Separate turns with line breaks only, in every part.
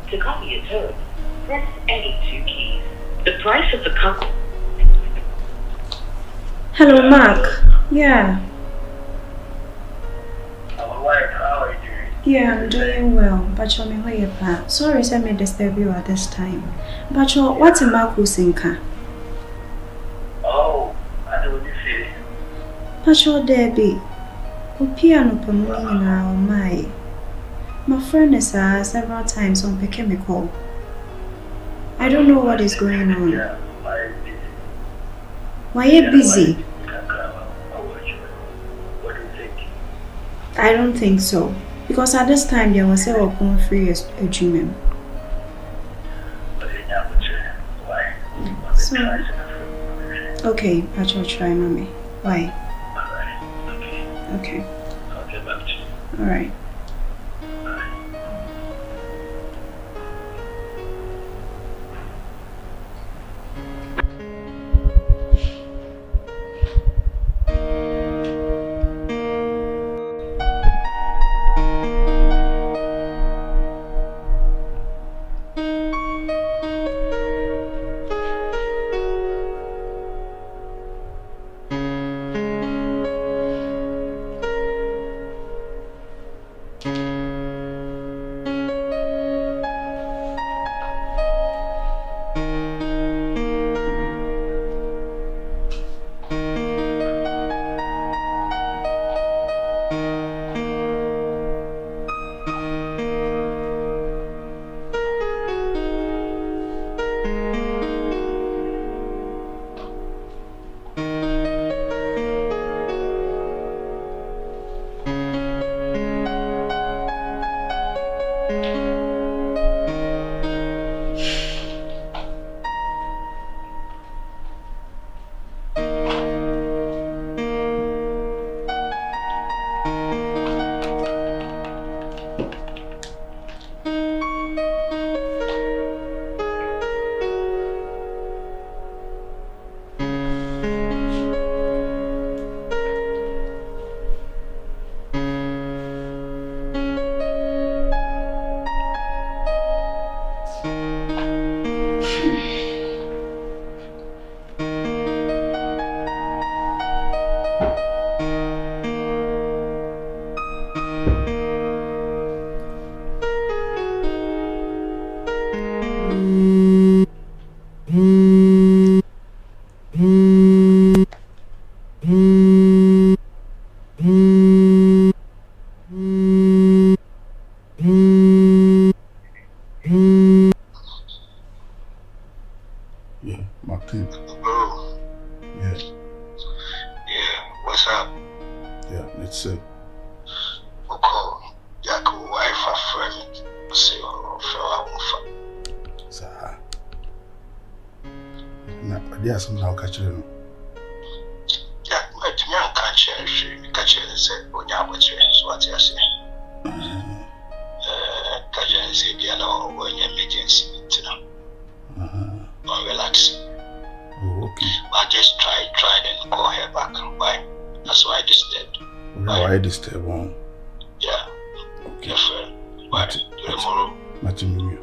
To copy a tone, press any two keys. The price of the copy.
Hello, Mark. Yeah.
Hello, wife. How are you doing?
Yeah, I'm doing well. But you're me here, sorry, send me disturb you at this time. But what's a Mark Usinka?
Oh, I know what you say.
But you're Debbie. Piano promoting now, my friend is several times on the chemical. I don't know what is going on.
Yeah, I'm busy.
Why are you busy?
What do you think?
I don't think so. Because at this time there was a open free agreement. So, okay, I shall try, mommy. Why?
Alright,
Okay.
I'll get back to you.
Alright.
Yeah, Martin.
Bro.
Yeah.
Yeah, what's up?
Yeah, let's say.
Okay. Jack, wife, a friend. See,
Sir. Now, there's some now catching.
Yeah, but me and catch you said, when you watch it, so what you say. Catch you say, you know, when you're emergency, you know, relaxing.
Oh, okay.
I just tried and call her back. Why? That's why I disturbed.
Why I disturb one?
Yeah.
Okay.
Your friend. Why? Tomorrow.
Martin.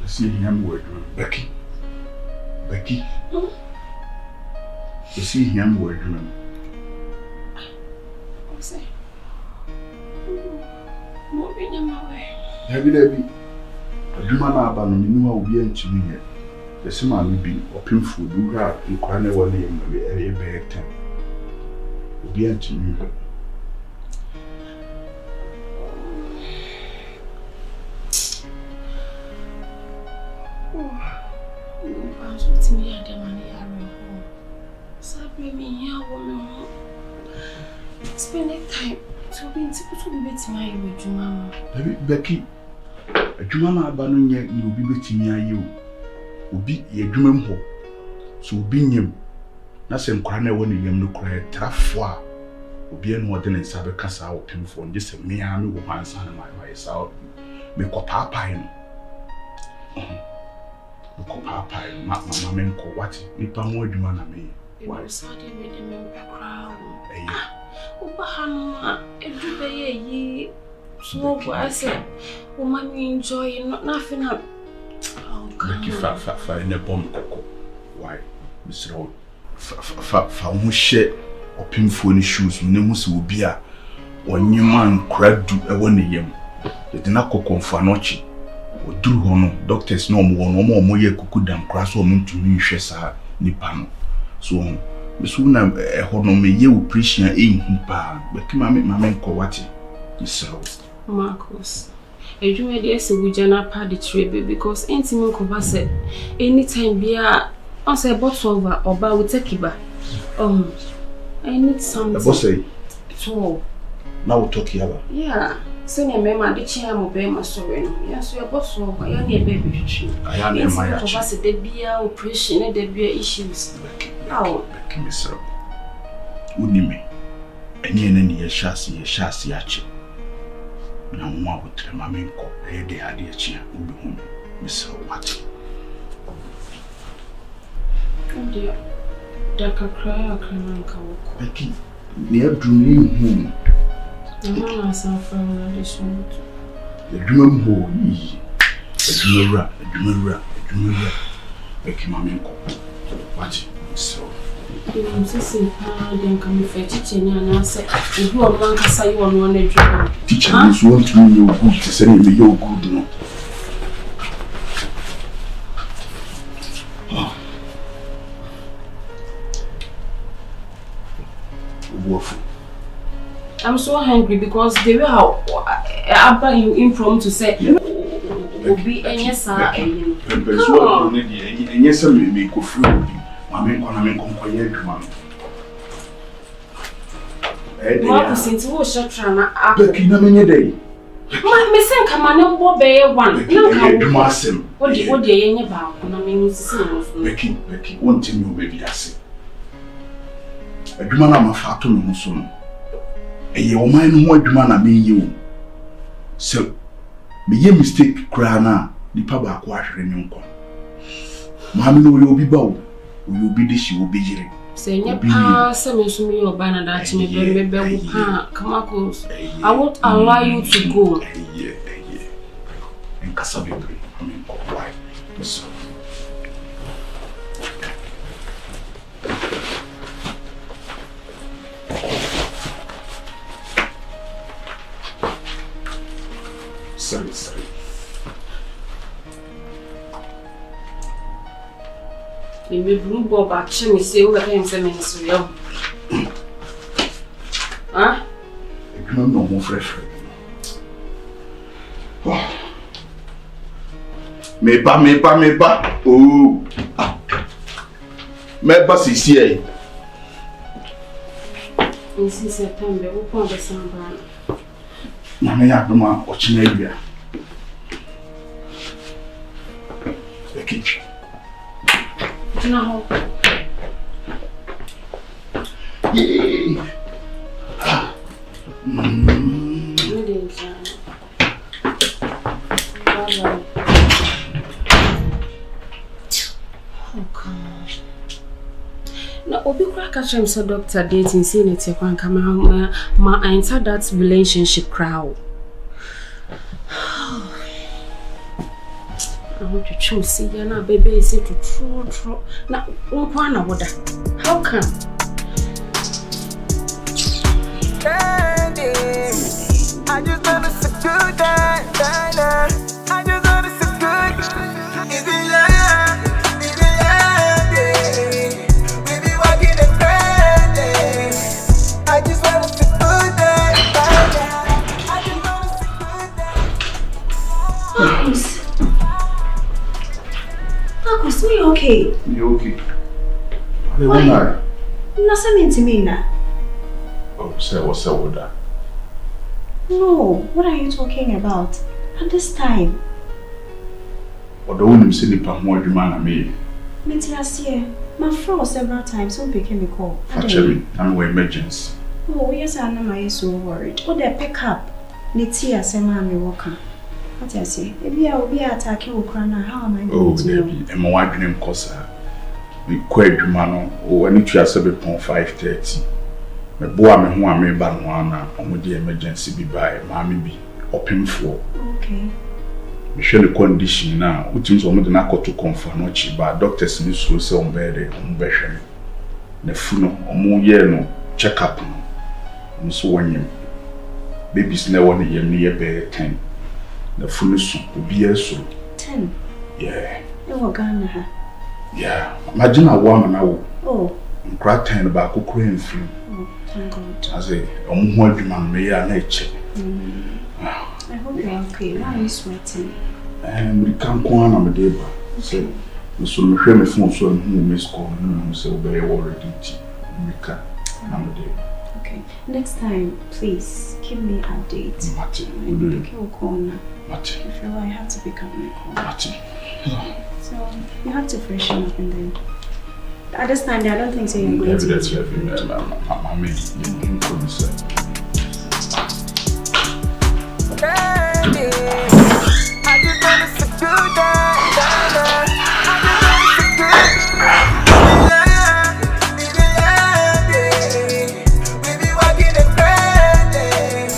See him word, Becky. You see him word,
What's it? What be my way?
Have you ever? A woman abandoned me, will be into me yet. The same will be open food, you have in Corner one name, a bad time. Will be into me.
I'm sorting me at the money I ran home. So bring me here, woman. Spending time to be to my with you, Mama.
Becky, a woman abandoned yet, you will be between you. Will be a dream hole. So being him. Nothing Corner one you no cry, tough war. Will be an ordinance of a cassa out him for just a mere army with my son and my wife out. Make a papa him. Papa, Mamma Menko, what? Nipa more you want me.
Why started with them in the crowd? Obahanuma, every ye. So I said, oh, mommy, enjoy not nothing up. Oh, God,
you fa in a bomb. Why, Mr. Old? Fa share or pinful shoes, Nemus will be a when you man cried do a 1 a.m. The Dinako Confanochi. Do hono doctors no more ye kuku dam crass or moon to me shesa nipano. So Miss Una a hono me ye will appreciate a humpa, but come make my man kowati. So
Marcus, a dream idea so we jana party trip because ain't even converse anytime be a answer bottle over or bar with tekiba. I need something.
The boss say,
so
now we'll talk here.
Yeah. Senior member, the chair will be my story. Yes, we are both so. I am a baby.
I am a my
of there be operation and there be issues.
How? Miss Unime. Any shasi achi. Now, one would tell my menko, a day idea chair will be home. Miss what?
Oh dear. Daka cry or can
Becky, near dreaming home.
I'm not myself from addition.
The dream hole, a dreamer, Becky, my menko. What? So.
I'm saying, then come fetch it and I said, if you are one say you are one dream.
Teacher, this want to be your good to send me your good. No.
I'm so hungry because the way how Abba you impromptu say will be any sir.
And yes, I may go through.
Marcus, since we shall try
Becky, no many day.
My son, come on, what bay one.
No,
what do you about? No means
Becky, one thing you baby, I say. A woman, I'm a fat on soon. A young man who I mean you. So, be a mistake, Crana, the public washing in your Mammy will be bow. Will be this, you will be here.
Say, your summons me or banner that me, baby, come on, I won't allow you to go.
Casabibre. I mean, why? So. Sorry.
You will blue bob action, me say over him, say, huh?
You don't know more fresh. Meba. Oh. Meba sisi eh.
Nsi September, wo pon be samba.
Na me ya doma ochina ewia. Becky.
No.
Yay.
Obi kwa catch him so doctor dating say net e kwan kama ma enter that relationship crowd. I want to choose see na baby is to true na unkwa na woda. How come?
Candy, I just want to see good I just want to see good. Is it love? I just wanna feel good night.
Marcus, me okay?
You okay?
Why? Nothing to me now.
Oh, say what's up with that?
No, what are you talking about? At this time?
But the one say nipa mo adwuma na me.
Me last year, my friend several times who became a call.
Actually, I'm an emergency.
Oh, yes, I know I'm so worried. Oh, they pick up. Nitia say mommy walker. What I say? Maybe I will be attacking Ukraine. How am I going to know?
Oh, I'm wondering because we quite adwuma no. Oh, I need to say be 5:30. Me boa me ho am ba no ana. Omo di emergency bi by mommy bi open for.
Okay.
Me share the condition now. Utim so mo de na koto confirm no chi ba doctors ni so say on bed on be hwe. Na fu no omo ye no check up no. So wanyem. Babies na won yem ni ye be 10. Na fu no so obi eso.
10.
Yeah.
You were Ghana ha.
Yeah. Imagine a woman now.
Oh.
Nkra 10 ba kokoro enfi.
Oh, thank God.
I say omo ho adwuma me ya na eche.
I hope you're okay. Why are you sweating?
We can't go on a day. So, so me hwe me phone so who miss call no say we worried it. We can am day.
Okay. Next time, please give me a date.
Mati,
we do it. Corner.
Mati.
If I have to pick up my call.
Mati.
So you have to freshen up and then. At this time, I don't think so. You're going to.
That's I mean, you couldn't say.
Candy, I just wanna see good night. We be walking and grinding.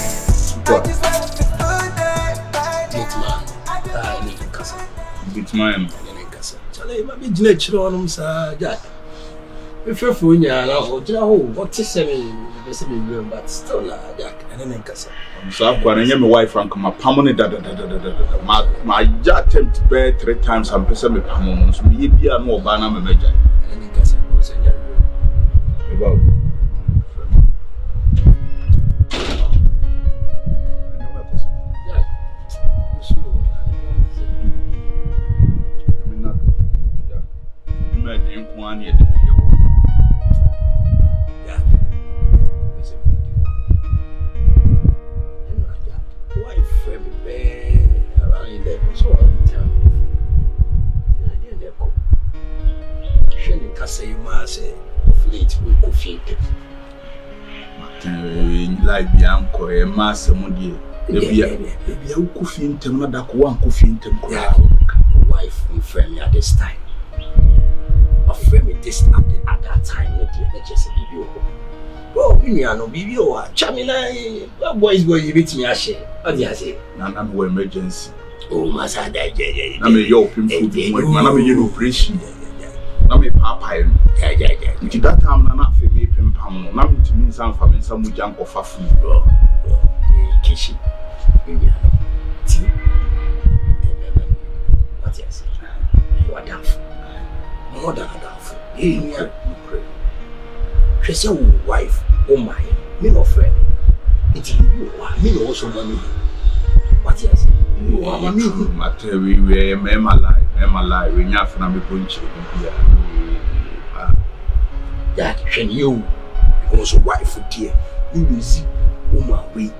I just wanna see good night.
It's mine. Charlie, my big lecture on him, sir. Jack. If you're for you, what is saying, but still, Jack, and then Casa.
So I've got my wife from my permanent my jack attempt to bear 3 times and person me permanent. So me be a no banana me meja.
And then Casa was in your room.
About. Like the uncle, a master, Moody. Maybe a coffee in Temna, that one coffee in Temna.
Wife and friend at this time. A friend with this at that time, not just a video. Oh, we are no video. Chamina, boys were you beat me, I say. What do you say?
None of emergency.
Oh, Massa,
na me yo pim food mo na me ye no operation na me papa no nti that time na fe me pim pam no na ntimi nsan fa me nsan mu jan kofa food
kitchen ti what you say you are down more than enough yeah she say wife oh my me no friend it you me no also money what you say you are me
matter we my life we nya for na me ponche bia
yeah when you because wife dear you busy oh my way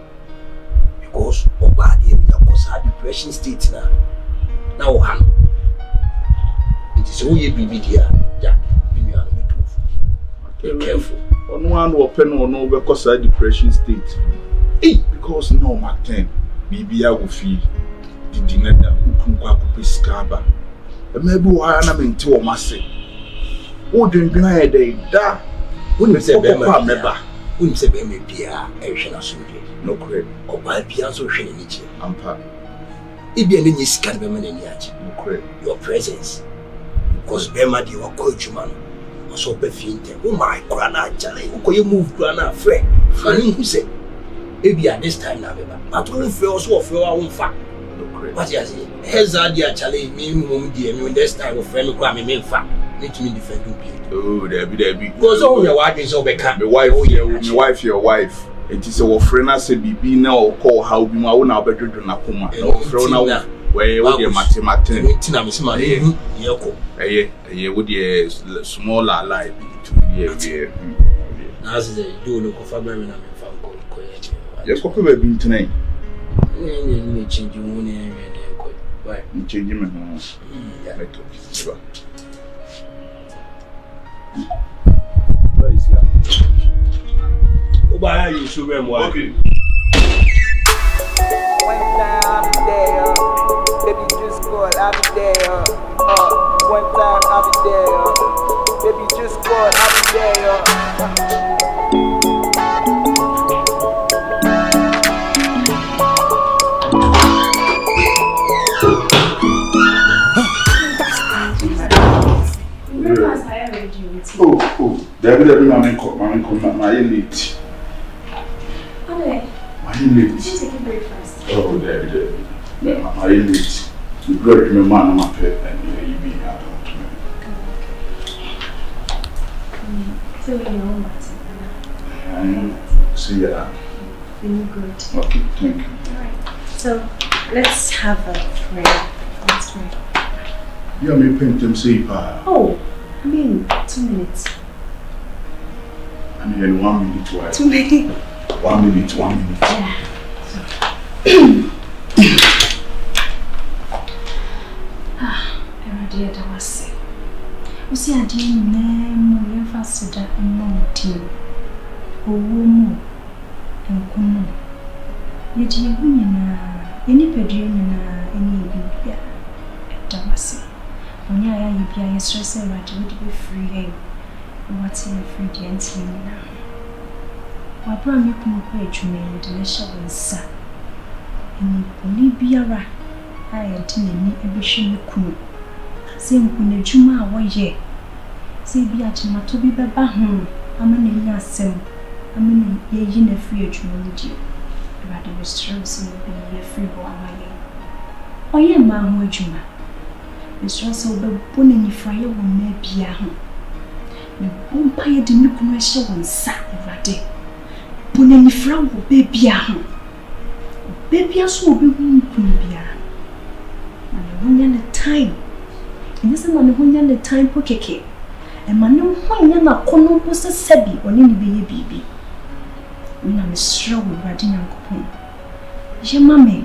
because oba dey we cause depression state na o han it is all you be dia yeah be me and me too careful
ono an open no be cause depression state because no matter bibia go feel the dinada ukunkwa kupiskaba maybe why na menti o mase o dendwena e dey da
woni se be me bia e hwe na so bi
no correct
oba bia so hwe ni chi
ampa
ibia na nyi sika be me na ni achi
no correct
your presence because be ma di wako adwuma no so be finte o my kra na chale ko ye move kra na frɛ ani hu se ebia this time na be ba but won frɛ o so frɛ wa won fa
no correct
what you say heza dia chale me mum di me this time o frɛ me kra me fa let me defend you.
Oh, there be.
Because all your wife is over camp.
My wife, your wife. It is a friend I say be now or call how be my own better than a puma. No friend now where you mathematics.
Tina Miss Marie, Yoko.
A would ye smaller life to
now as they do look of a man and found.
Yes, what have been tonight?
You change your money and why?
You change him. Yeah, where is he?
Oh, by you should remember.
Okay.
One time I'll be there, baby just call, I'll be there. One time I'll be there, baby just call, I'll be there.
Oh, David, my late. My late. Oh, David, my late. You brought me man, my pet, and you be out of
So you know
I see ya.
Feeling good.
Okay, thank you.
Alright. So let's have a prayer. Let's pray.
You may paint them say,
Oh, I mean 2 minutes.
I mean 1 minute. Why?
2 minutes.
1 minute.
Yeah. Dear, that was sick. You see, I didn't know you faster and more tea. Oh, more and come. Yet you win any pedrian any baby. That was sick. When you be a stress, I would be free. What's in a free dance now? My brother, you come away to me and the show and sa. And you be a rat. I didn't need every shame cool. Say when juma away. Say be at my to be baba home. I'm an in yourself. I'm in a free jumology. Rather restrictions will be a free boy. Oh, yeah, ma, juma. Mistress will be born in the fire will maybe a home. The umpire didn't come show and sat every day. Born in the frown will be a home. Baby, I saw be womb could be a. And when the time. And this man who yan the time pokeke. And man no one yan a corner was a sebi or any baby. When I'm strong with riding and coupon. Your mammy,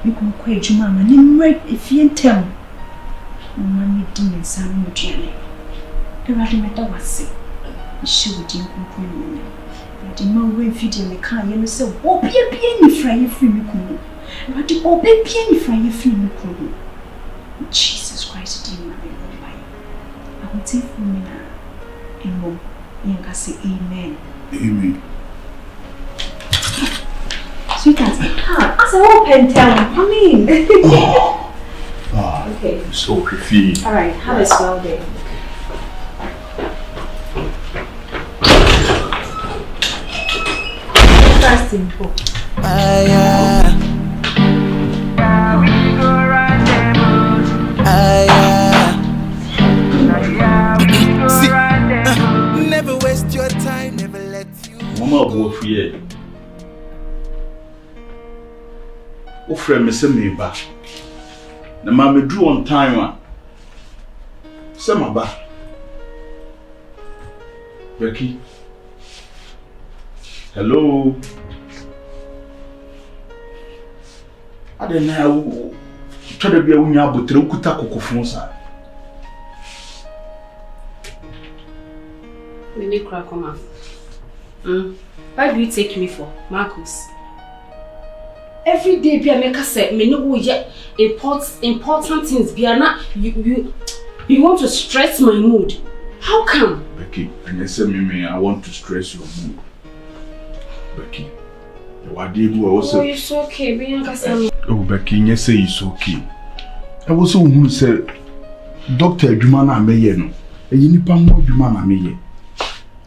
you can quit your mamma and right if you tell. Mammy didn't sound no journey. The radimator was sick. She would drink complaining. But in my way, feeding the car, you know, so, oh, be a penny fry free me. But oh, be a penny fry free me. Jesus Christ, dear my baby. I will take for me now. And mom, you can say amen.
Amen.
So Sweetheart, as I open town, come in.
Okay. So creepy.
All right, have a swell day. Fasting for.
Never waste your time, never let you.
Mama go free. O friend me say me ba. Na ma me do on time say ma ba. Becky. Hello. I don't know. Try to be a winner, but you could take a phone, sir.
We need crack on my. Why do you take me for, Marcus? Every day, be a maker say, me no yet important things. Be not you want to stress my mood. How come?
Becky, and you say me, I want to stress your mood. Becky, what did you also?
Oh, it's okay. Be a
Oh, Becky, you say it's okay. I was also who said, Dr. Jumana Mayeno, and you need more Jumana Maye.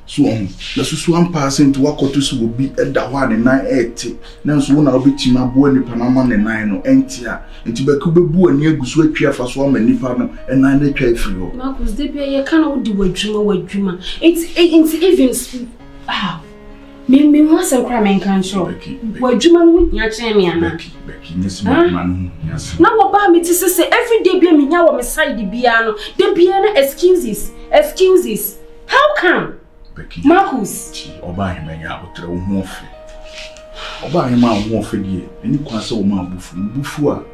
So, that's one person to walk to will be at the 1 and 980. Now, so one I'll be Tima Buoni Panama and 9 or Entia, and Tibakubu and Yaguswe Chia for Swam and Nipano and 9 trade for you.
Marcus, they be a cannot do a dreamer. It's even. Me wants some crime and control. What dreamer, you're saying,
Becky, yes, man, yes.
Now, about me to say every day be me now on my side the piano. The piano excuses. How come?
Becky,
Marcus,
Oba him and Yabutra won't fit. Oba him out won't fit ye, and you can't so man before.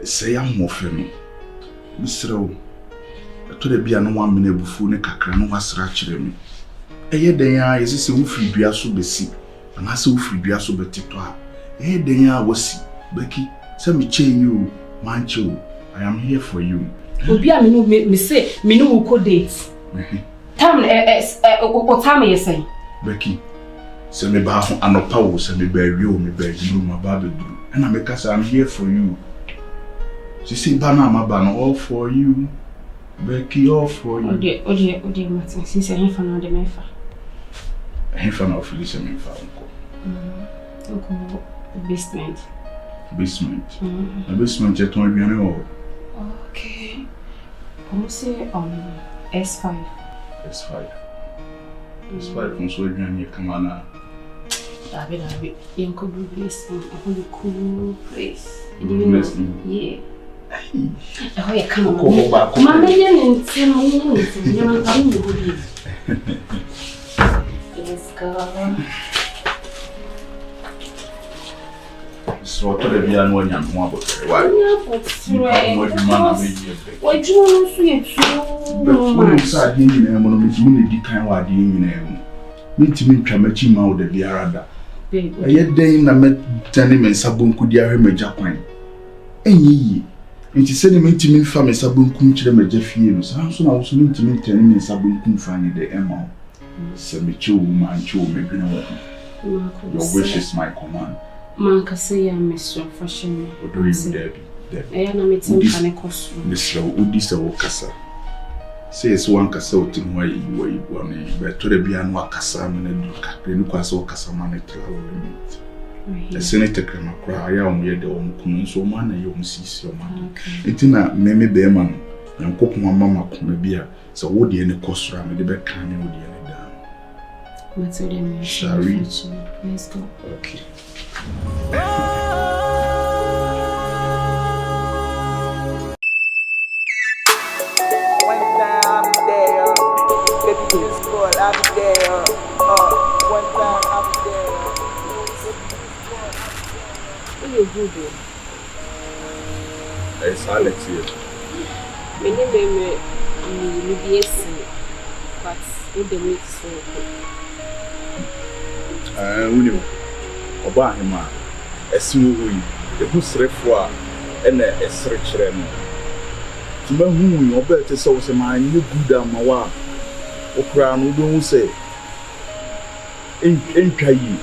Say I'm more for me. Mr. To the piano 1 minute before the cacran was ratcheting me. Eye den ya yesi ufiri dua so besi ana se ufiri dua so betito a eye den ya wasi Becky say me che you mancho I am here for you
obi a me say me no go date time o time you say
Becky say me ba ho anopa wo say me ba wi o me ba yiru ma ba beduru and I make us I'm here for you she say ba na ma ba no all for you Becky all for you
Odi Martin since I ain't found the mefa
I found out Felicia me found
uncle basement.
A basement jet on bien all.
Okay. I'm say S5.
S5 from so bien you come on now.
David, you could do this in a really cool place. Yeah. Oh, yeah, come on. Mamma, let's go.
So, to the piano when you're more about why?
What do you want to say?
When you start doing them, when you do the kind of doing me to me, Tramachi Mao de Biarada. A yet day in a met Tanim and Sabun could hear him a Japan. And ye. And she said, me to me, family Sabun Kunch, me Jeff years. How soon I was meant to meet Tanim and Sabun Kun find the Emma. Semichu, man, chew, maybe no. Your wish is my command.
Manka say I'm Mr. Fashion.
What do you, Debbie?
I am a meeting and a costume.
Miss Udisa Cassa. Says one cassoting where you were born, but to the piano Cassam and the Castle Cassaman at meet. The senator can cry on your own common so man and you see your man. It's in a Mammy Bearman and cook my mamma come beer, so would you any cost ram the back can you would any down.
What's the name?
Shari.
Let's go.
Okay.
One time I'll be there, baby just call, I'll be there. One time I'll be there.
What are you doing?
It's Alex here.
My name is BSc, but in the mix so.
Oba hima esimu yi ehu srefo a ena esre kire no tuma hu yi oba te so se ma nye good ama wa okra no do hu se entwa yi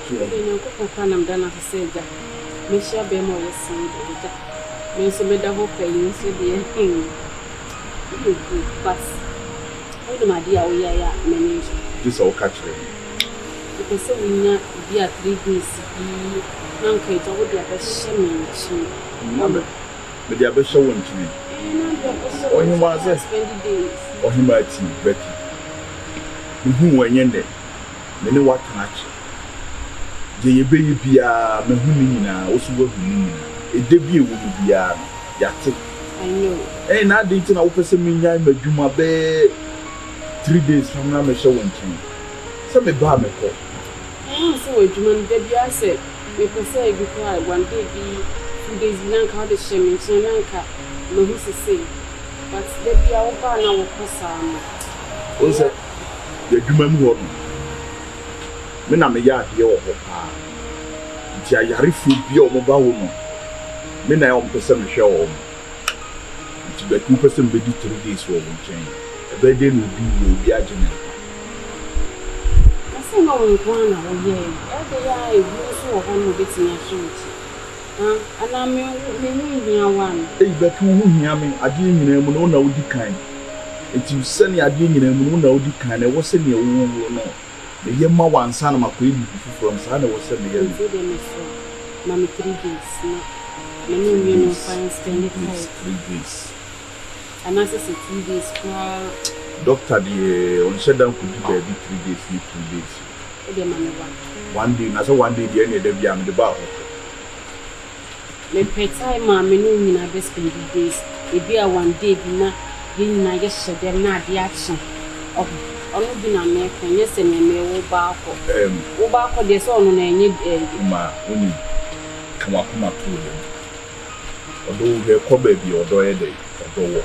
You could find them done as I said that. Miss Shabemo is saying that. Miss Medavo paying, so dear. But I do my dear, we are many.
This all catch them.
Because so we not be at 3 days. Uncle, I would have a shame.
But they are better showing to me. Or he was a
spend days.
Or he might see Becky. Who were yende? Many what catch. The baby, Mahunina, also working. A debut would be a yachty.
I know.
And I didn't know person mean I made you my bed 3 days from now. Showing to me. Some a bar me call.
I saw a German baby. I said, we per se be quiet 1 day, be 2 days blank how the shame in Sri Lanka. No, who's to say. But they be our bar now, of course.
What's that? The human woman. Men are a yard here or her. Jayarifu be a mobile woman. Men I am person show. To be 2% be 3 days will change. A bed will be a general.
I say no one hour, yeah. Every day, you saw one of it in your shoes. And I mean, one.
Hey, but who hear me? I didn't know no kind. It you send your ding in no kind. I was in your womb. The Yama one son of my queen from Sana was sending them.
Mammy 3 days. Many you know, fine spending
3 days.
And as I said, 3 days.
Doctor, the on shut down could be 3 days, 2 days. 1 day, as a 1 day, the end of the yam the bar.
Me pay time, mammy, no, me not best spend days. It be a 1 day, be not, being I just said them not the action of all been American, yes, and me will bark. Bark, there's all on any
ma, only come up to them. Although we're baby or do a day or do.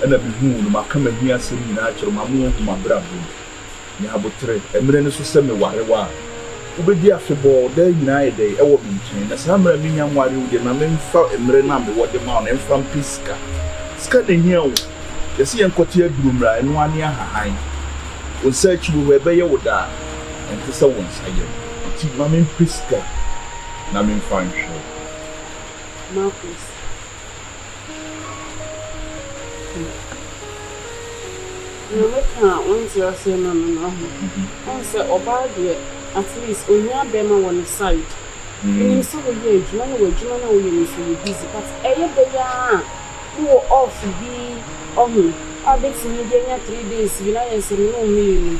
And I be whom I come and hear some natural mamma, my brother. You have a tray, and then so send me what I want. Ube dia football day night day I will be chain as I'm running young while you get my main felt and remember what the mountain from Pisca. Scanning here, you see and cotier groom and 1 year high. When search you where they would die and to someone's again. See my main Pisca. And I'm in fine show.
Marcus. You can't once you're saying no. I said, about it. At least when you are Bema on the side, you saw the age, man, you so busy, but you will off be on. I'll bet you 3 days, you know, and say, no, me.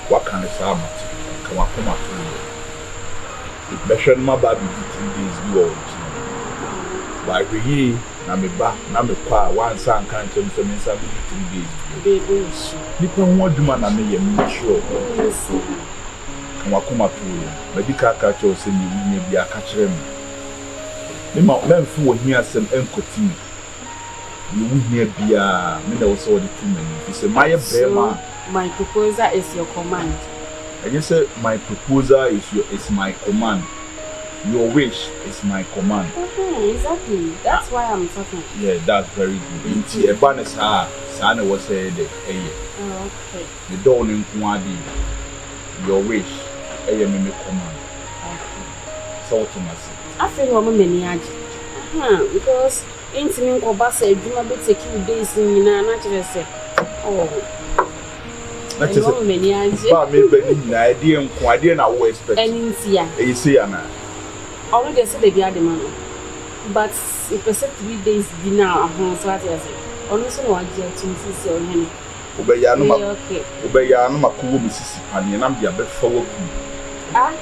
What kind of sabbat? Come on, come on. It mentioned my baby 3 days ago. By the year, I'm a back, I'm a car, one son can't tell me 3 days.
Baby,
Nipa ho adwuma na me ye me sure. Come up to medical catch or say you be a catcher. Me ma fu wo hia asem enkoti. You will hear bia me na also the too many. You say my bema.
My proposal is your command.
I just say my proposal is my command. Your wish is my command.
Exactly. That's why I'm talking.
Yeah, that's very good. Inti eba na Sana was said,
okay.
The dawn in Kwadi, your wish, I am in the command. So to myself.
I feel I'm many because intimate Obasa, you might be taking days in natural say. Oh, that's just many but
maybe idea and Kwadi and I will expect.
And in Sia,
you see, Anna.
Already said they are the man. But if I said 3 days dinner at home, so I say. Honestly, what you are to see on him.
Obey Yanma Kubu Mississippi, and I'm the best for working.
Ah,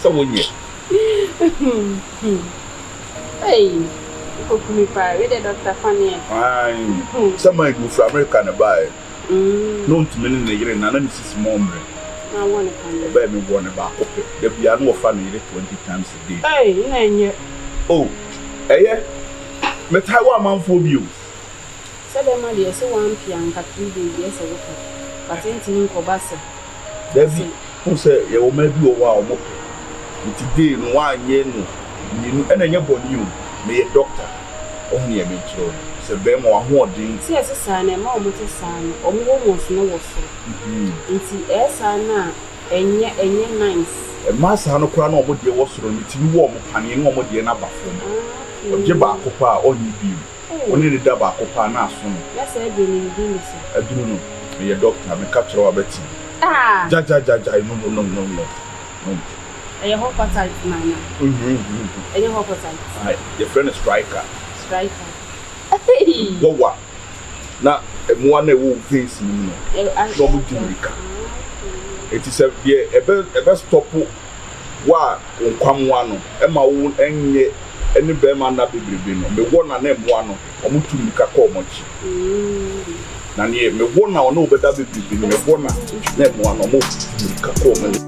so when you
hey, cook me pie with the Dr. Fanny.
Somebody go for American buy. No to many in the year and analysis moment.
I want to
buy me one about the piano family 20 times a day.
Hey,
oh, eh. But how am I for you?
So, the money is 1 p.m. 3 days ago. But ain't Kobasa.
That's it. Who said you may be a while more? Today, no 1 year, no. You and your body, you may a doctor. only a metro. So, Bem or hoarding.
See, as a son, and more with a son, or more was no waffle. Into S. Anna, and yet nice.
A master no crown over the was on it, you warm, panning over the number from Jabacopa on you. Only the Dabacopa now soon.
That's a good
I do know. Your doctor, I'm a capture of Betty.
Ah,
Jaja, no.
and your hopper type, man. And your hopper type.
Your friend is striker. What? Now, one who thinks me. It is a best stop. Why, come one, Emma won't any Bema not be brilliant. Me one and them one, or Mutumika Comochi. Nani, me one or no better be brilliant. Me one, them one or Mutumika Comochi.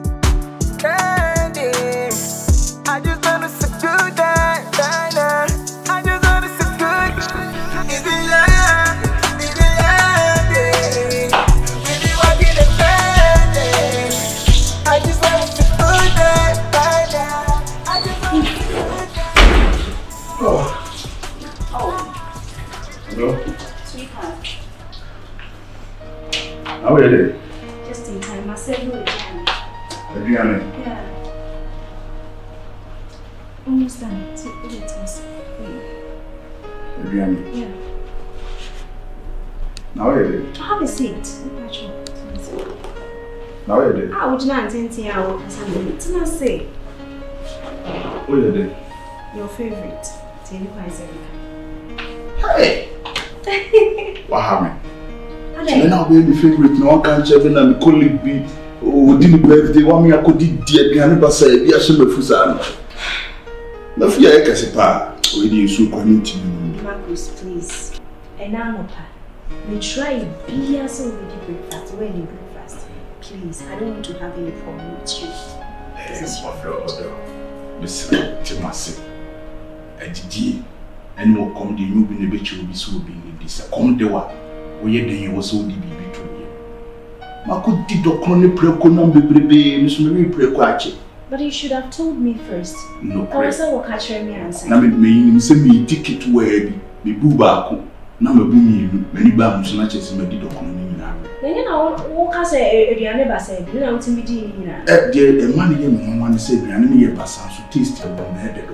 I just wanna see good day, I just wanna see good. Is it love? Is it love? Is it walking the bed? I just wanna see good day, I just wanna see good day.
Hello?
Sweetheart,
How are you?
just in time. I said no again.
Adriana.
Yeah. Almost done. So, let us.
Adriana.
Yeah.
Now are you?
Have a seat.
Now are you?
I would not intend to hear what I say.
What are you?
Your favorite. Tell you
Hey! What happened?
Okay.
Then I'll be my favorite. No one can check in and my colleague be. Oh, didn't birthday. One me I could do dear behind the say. Be a shame of Fusan. No fear, I can say, pa. Already so community.
Marcus, please. And now, Papa. We try be as so we do breakfast. When you breakfast, please. I don't want to have any problem with you.
Order. Mr. Timasi. Ejiji. And more come the you be the bitch will be so being this. Come the wa. We then was so deep between you. Marco did the corner preconum be Miss Mary Prequachi.
But you should have told me first.
No,
I was a catch me answer.
Now, me send me ticket to where be booba. Now, me boom many bams, not as me did the corner.
Then you know, what I say, if you never said, you know, to be doing
that. Dear, a money one said, the enemy of us to taste your one head.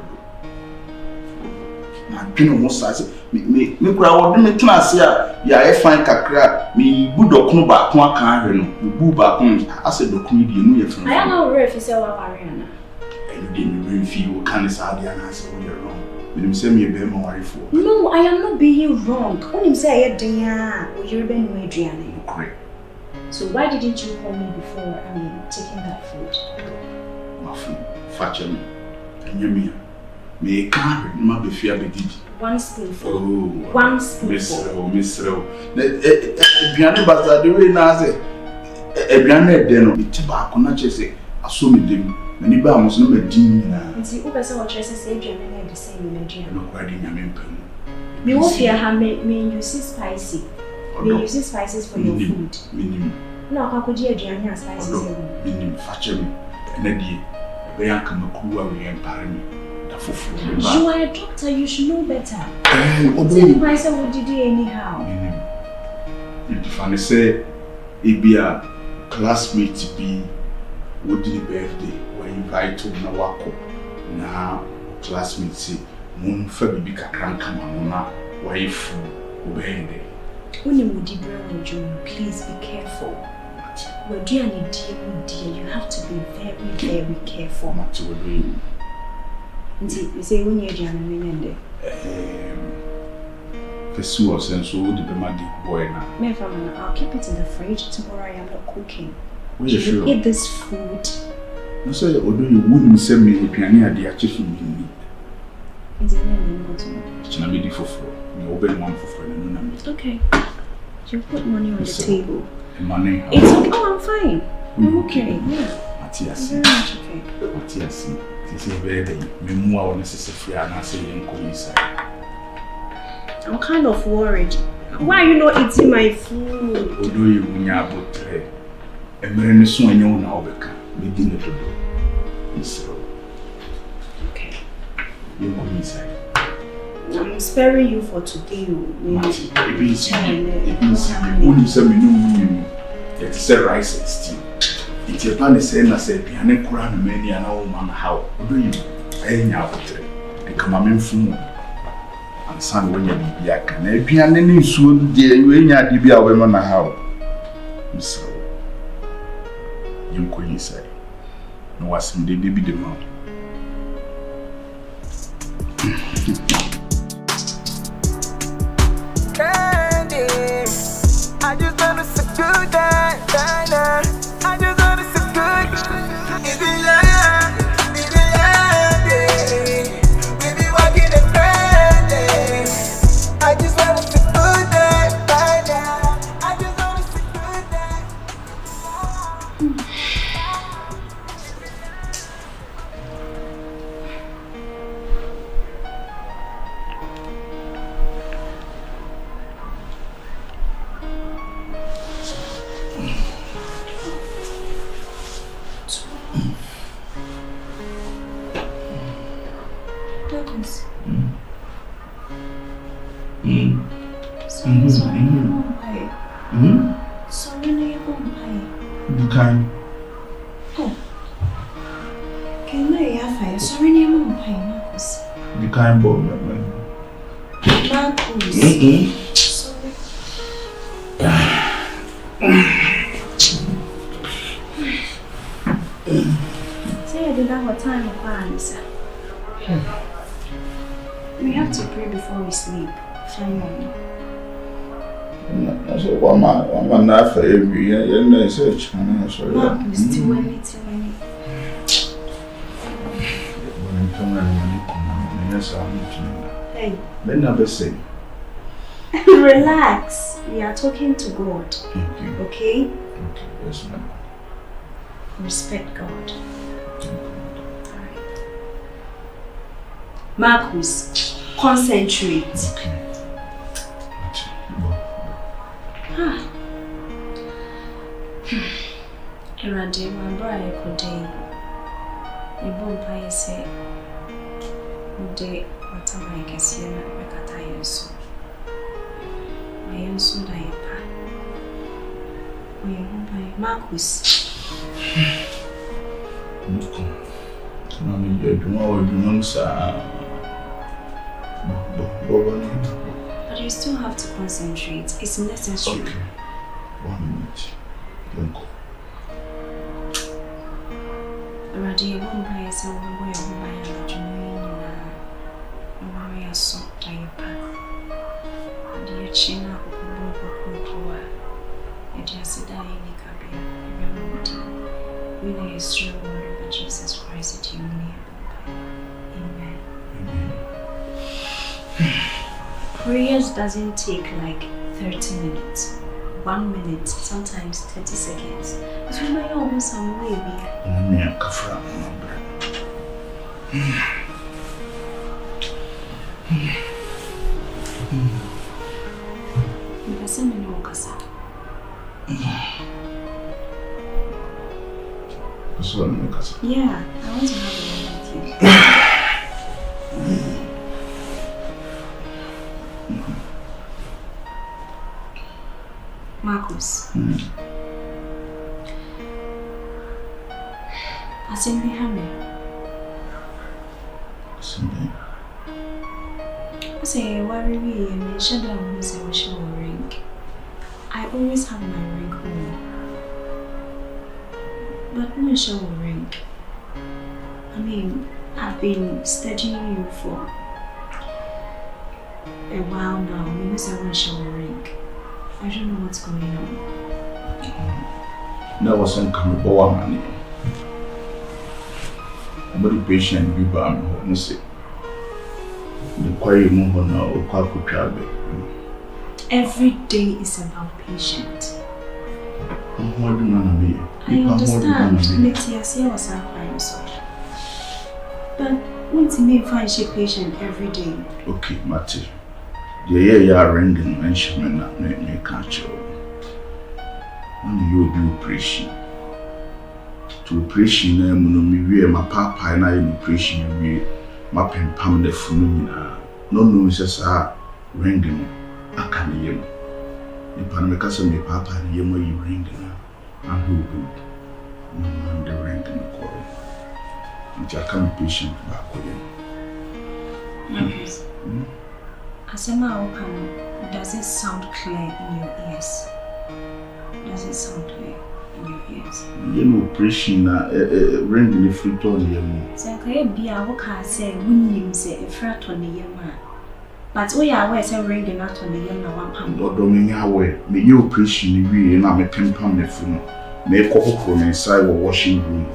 Now, you know, most I say, me crowd, me class here, yeah, I find Kakra, me Budo Kuba, Quack, me booba, I said, the comedian, you from.
I am not if you say what Ariana.
And you didn't really feel kind of sad, and I said, oh, you're wrong. You send me a bear more for.
No, I am not being wrong. Only say I dear, or you're being Adriana.
Correct.
So why didn't you call me before taking that food?
My food, fatcher me, and you me. Me can't remember if you have a did.
One spoonful.
Oh,
one spoonful.
Miss Row. Bianca Baza, the way Nazi. A Bianca then, the tobacco, not just say, assume them. Many bombs no medina.
And see, who saw what Tracy Adriana the same in Nigeria.
No, quite in your member.
Me will fear her me use spicy. Me use spices for your food.
Minimum.
No, how could you Adriana spices?
Minimum, fatcher me. And a dear, Bianca Macua, we empire me.
You are a doctor, you should know better.
Tell
myself what did you anyhow?
If I say, it be a classmate to be, what did the birthday? When you invite to Nawako, now classmates say, Moon Fabi Kakran come on, wife, obeying it.
When you would please be careful. We're doing a deal, you have to be very, very careful. You say when you're doing
the sauce and so the magic boy now.
I'll keep it in the fridge. Tomorrow I am not cooking.
You sure?
Eat this food.
No, sir, although you wouldn't send me a piano, the actually me.
It's a name.
It's not me for you open one for friend.
Okay. You put money on the table.
Money?
It's okay. Oh, I'm fine. I'm okay. Yeah.
Matthias.
Very much okay.
Matthias. This is very more necessary and I say inside.
I'm kind of worried. Why are you not eating my food?
Although you have about a man is so young now, we didn't do. Okay. You go inside.
I'm sparing you for today.
It's a rice and stew. It's a plan is saying, I said, Piano Kuran, many an old man, how do you? I ain't out there. I come in from and son when you be a can. A piano soon, dear, you ain't had to be a woman. How so you couldn't say, no, was some day be the mouth.
Candy, I just want to say good night. I just want to say good. If you love, we be walking and grinding. I just want to say good night. I just want to say good night.
You can't bomb me.
Say I did have a time of answer. We have to pray before we sleep. Finally.
So one man after every year, you know, search.
Marcus, too early. Hey.
Then never say.
Relax. We are talking to God.
Okay.
Okay?
Okay, yes, ma'am.
Respect God. Alright. Marcus, concentrate.
Okay.
Erade, my brother could day. You won't buy a say. Day, whatever I can see, I can't tell you so. I am so die. We won't buy Marcus.
But
you still have to concentrate. It's necessary.
Okay. 1 minute. Don't go.
Already, I won't buy so we will buy a warrior so diaper. And your chin up with a just a dying cabin. We know it's true, but Jesus Christ, that you may. Amen. Prayers doesn't take like 30 minutes. 1 minute, sometimes 30 seconds. But we might almost some way be. Yeah, I want to have a word with you. Marcus. I think we have it. I say, worry me and mention that I'm a ring. I always have my ring home. But no show ring. I mean, I've been studying you for a while now. Because I won't show a ring. I don't know what's going on.
That wasn't coming for money. I'm very patient. We buy me home. The quiet move now.
Every day is about patience.
I understand.
Let's was crying so. But once you may find she patient every day.
Okay, Matty. The year ringing mention me catch you. When you do operation. To operation, me my papa and I operation, my pen pam the phone. no says ringing a can you. The Panamacasa me papa and you ringing and who good. No the ringing a call. Which I can be patient back with you.
Asema Okano, does it sound clear in your ears? Does it sound clear in your ears?
You know, preaching ringing the fruit on the moon.
So I be a woka say, winning say a frat on the young man. But we are always a ringing out on the young one.
Lord Dominia, way, may you preaching we and I'm a pimp the phone. Make a hook from inside a washing room.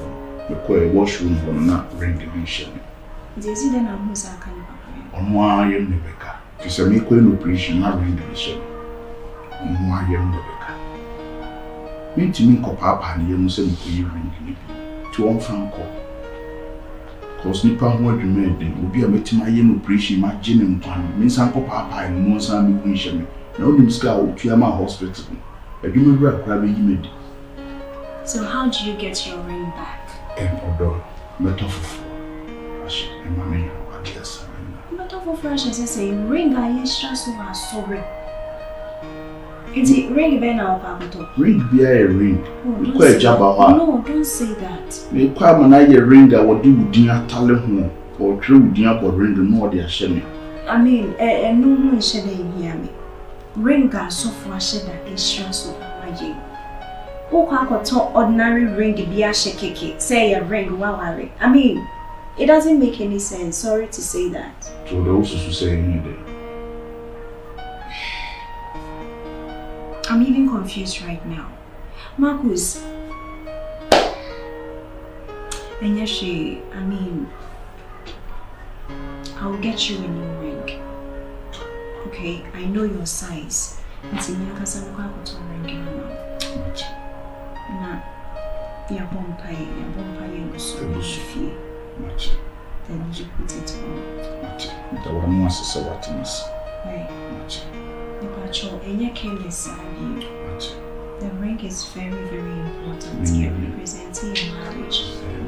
The washroom for not ringing in shame.
Dizzy then I'm who's a kind of
on why I am Rebecca. If you make no preaching, not ringing in shame. On why I am Rebecca. Mean to me, Copapa and you must say, ringing to one franco. Cause Nippon word remained, will be a meeting my yellow preaching, my gin and pan, means Uncle Papa and Monsan Queen. No name scout to my hospital. A human rap grabbing made.
So, how do you get your ring back?
And although, metaphor, and my name, I guess.
Metaphor fresh as I say, ring I stress over sorry. Is it ring Ben or Papa?
Ring be a ring.
No, don't say that.
Me kwa mana ye ring that would do with dinner tally home or true dinner for ring the more they are shame.
I mean, no one shed in hear me. Ring got so far shed that is stress over my jing. Oh, I could talk ordinary ring be a shake, say a ring while I mean, it doesn't make any sense. Sorry to say that.
To those who say anything.
I'm even confused right now. Marcus. And yes, I mean, I'll get you a new ring. Okay, I know your size. It's in your casa, I'm going to ring now. Your bumpy, then you put it on.
The one wants to say what it is.
Right. And your cane is the ring is very, very important. It represents in marriage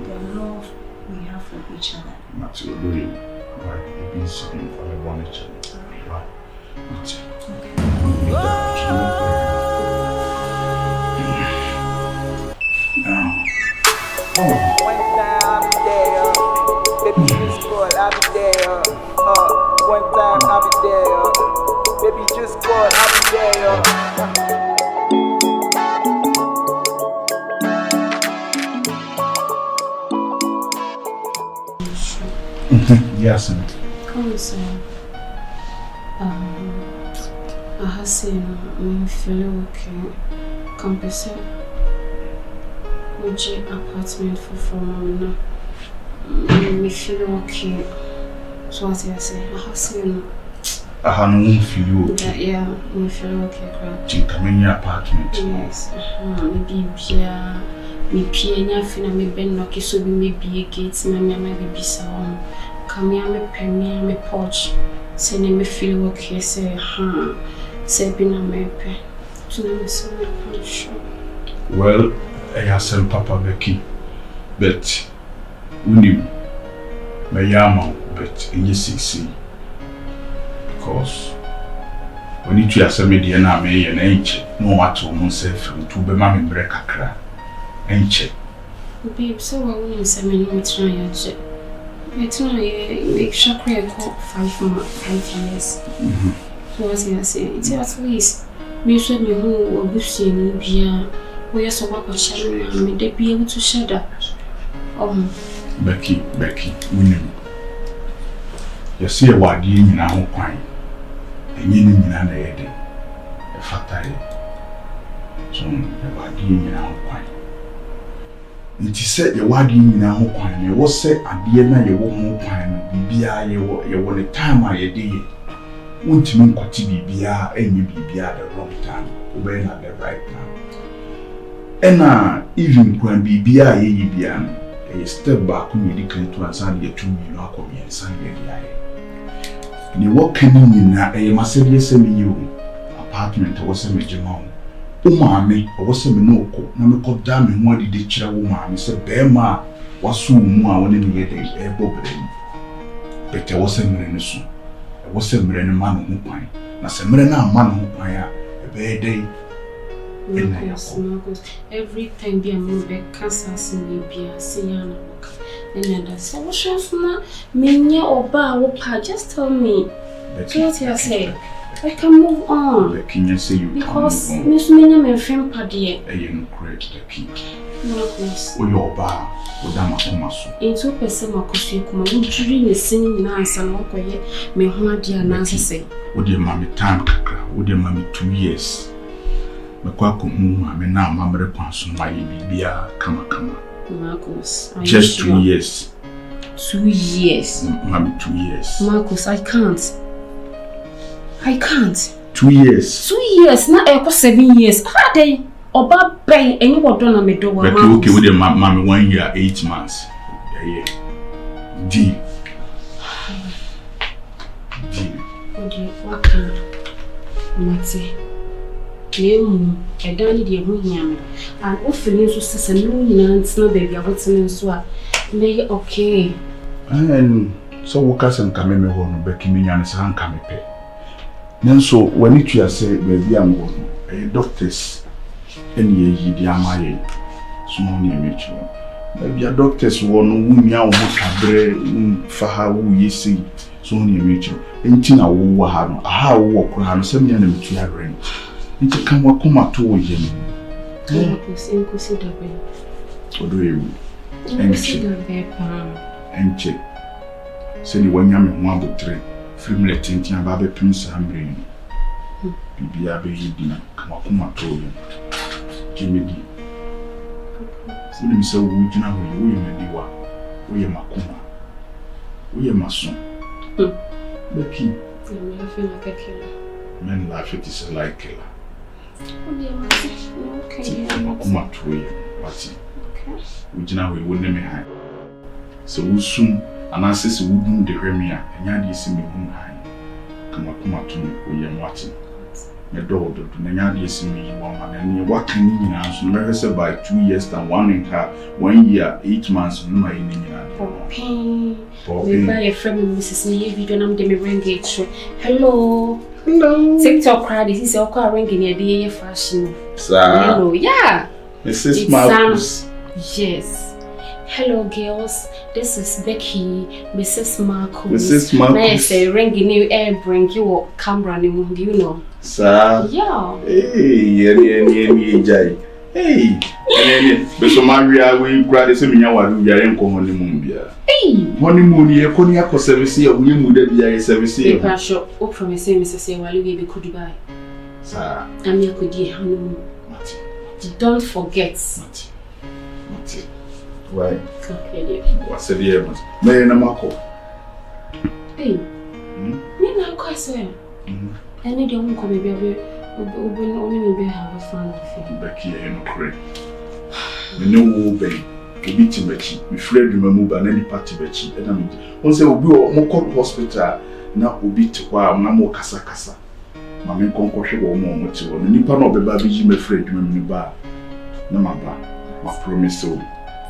the love we have for each other.
Matthew, really, right? You've been sitting for the one each other. Right?
One time I'll be there. Baby, just call, I'll be there. One time I'll be there. Baby, just call, I'll be there.
Yes,
come say, I have seen me feel okay. Come say, which apartment for now. Me feel okay. So what I say, I have seen.
I don't feel okay.
Yeah, me feel okay.
You come in your apartment.
Yes. Maybe me pienya fina me ben no kiso bi me bie gate na me be bisa won. Kamia me premier me porch. Say me feel okay say say bi na me pe. So na me so me sure.
Well, I have Papa Becky, but unim me yama but in your 6C. Because when you try to media na me and enche no what to myself to be mammy break a cra enche.
Babe, so I won't say me no try your jet. It's not a shock record 5 years. So as I say, it's at least me should me who or bussy be we are so what sharing me they be able to share that.
Becky, unim. You see a word in our pine. And you need an eddy, a fatty. So, the word in our pine. And she said, the word in our pine, you was said, and the end you won't pine, be you want a time I did. Won't you mean what to be and you be at the wrong time, when at the right time? And even when be a step back when you declare to answer the 2 million and Sunday. Ni walking in a massive semi apartment was a major mom. Umami, or was a minoko, no damn and what did the child woman, said Bema was soon more when in the day, a bobbin. But there was a minute soon. was a man who pine. Na se mere na man who pine a be day.
Marcus, every time be a move back Kansas in Libya, Siana. And that's so sure me or bar or pa, just tell me. What you say? I can move on.
Can you say you
because Miss Mingham and friend Paddy,
you create the key.
Marcus,
or your bar, or Dama Thomas.
In 2% Marcus, you come during the singing answer, and walk away, may hold dear Nancy say.
Would your mammy time, would your mammy 2 years? Makwako whom I may now mamma reponse my bibia, come.
Marcus,
just 2 years.
2 years.
Mammy 2 years.
Marcus, I can't.
2 years.
2 years, not equal 7 years. How they Oba Bay any what done on me do?
But okay with your mammy 1 year, 8 months. Yeah. D.
What can Matty? You, I don't need your room, and often so says a no nance, no baby, I was in so. May okay.
And so workers and come in home, Becky Minian's hand come pay. Nanso when it you say baby I'm going doctors any ye dia my small near mutual maybe a doctors one wunya wo kabre fa ha wo yesi so near mutual enti na wo ha no aha wo kura no sem ya na mutu ya ren enti kan wa koma to wo ye no
nkusi da be
odo ewu
nkusi da be pa
enche se ni wanya me ho abotre film letting aba be pimsa ambre bibia be hidina kama to yo kimedi sini mse wo jina ho yo ye mediwa wo ye makuma wo ye maso Becky
I'm laughing like a killer.
Men laugh it is like killer
Okay
makuma to yo wati
okay
wo jina ho wo neme han so wo sum anase se wo dun de hwemia enya de isi me hu han kama kuma to wo ye mwati me do na nya de isi me yi wa ma na ni wa kan ni nyina so me say by 2 years and 1 year 8 months no ma yi ni nyina
we buy a friend Mrs. Me video nam de me ring it show hello TikTok crowd this is all ringing near the fashion hello yeah
Mrs. Marcus
yes. Hello girls, this is Becky, Mrs. Marcus.
Mrs. Marcus.
Nice, ringing you air bring you camera name, you know.
Sir.
Yeah.
Hey, Jai. Hey, beso Maria we grade se minya wa ya enko honeymoon bia.
Hey.
Honeymoon ye ko ni akọ service ya we mu da bia ye service ya.
Paper shop, o promise Mrs. Wale we be could buy.
Sir.
I'm here could ye honeymoon. Don't forget.
Mati. Why?
Okay, dear.
What's the deal? Me na mako.
Hey. Me na ko say. Any day won ko be only be have fun with you.
Becky e no kre. Me no wo be. Obi ti Becky. Me frɛ dwuma mu ba na ni party Becky. E na me. Won say obi o mo call hospital na obi ti kwa na mo kasa. Ma me konko hwe wo mo ti wo. Nipa na obeba bi ji me frɛ dwuma mu ba. Na ma ba. Ma promise o.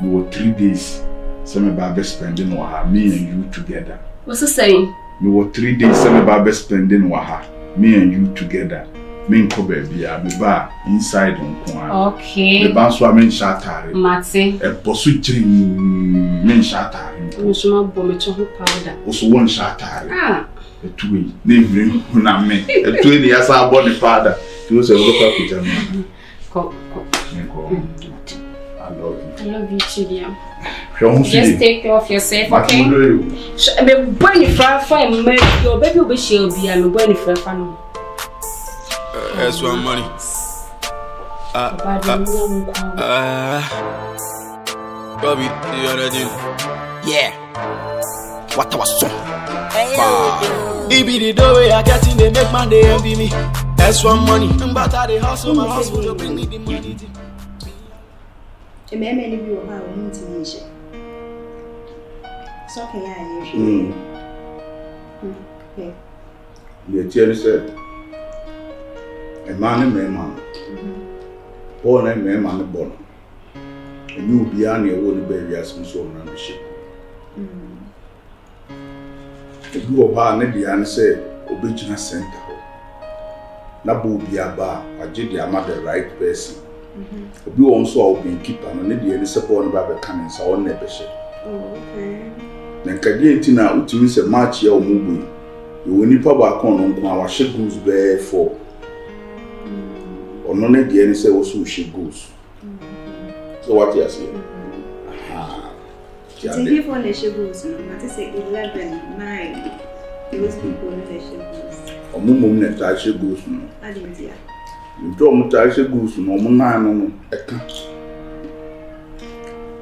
We were 3 days. Some Baba spending waha, me and you together.
What's he saying?
We were 3 days. Some Baba spending waha, me and you together. Me and Kobe be bar inside on Kwan.
Okay.
The bounce wa men shatari.
Mate.
A posu dream men shatari.
I'm sure bomb powder.
Also one shatari.
Ah.
A 2 name na me. A 2 years I bought the father. He was a local picture.
Go.
I love you.
I love you too, dear.
Just
take care of yourself, okay? I'm going to fry for your baby will be she'll be. I'm going to fry for
that's one money. Bobby, the other thing. Yeah. What was so? It be the doorway I get in, they make man, they envy me. That's one money. But I hustle, my hustle, you bring me the money.
A man may be about intimation. It's okay, I okay.
The teacher said, a man and man, born and man born. And you be on your own baby as we saw on the ship. If you are Nedian said, obejina center ho na bo bi aba agye de ama the right person obi won so a obi keeper no ne de ni support no ba be kan nsa won na be hye
okay
na nkade enti na utumi se match ya omugbo yo nipa ba kon no nko a wa hye goals be 4 ono ne de ni se wo so hye goals so what you say
so give one the goals no I say 11 9 those people no the goals
omumum ne ta hye goals no
adentia
nto mo ta hye goals no mo nan no eka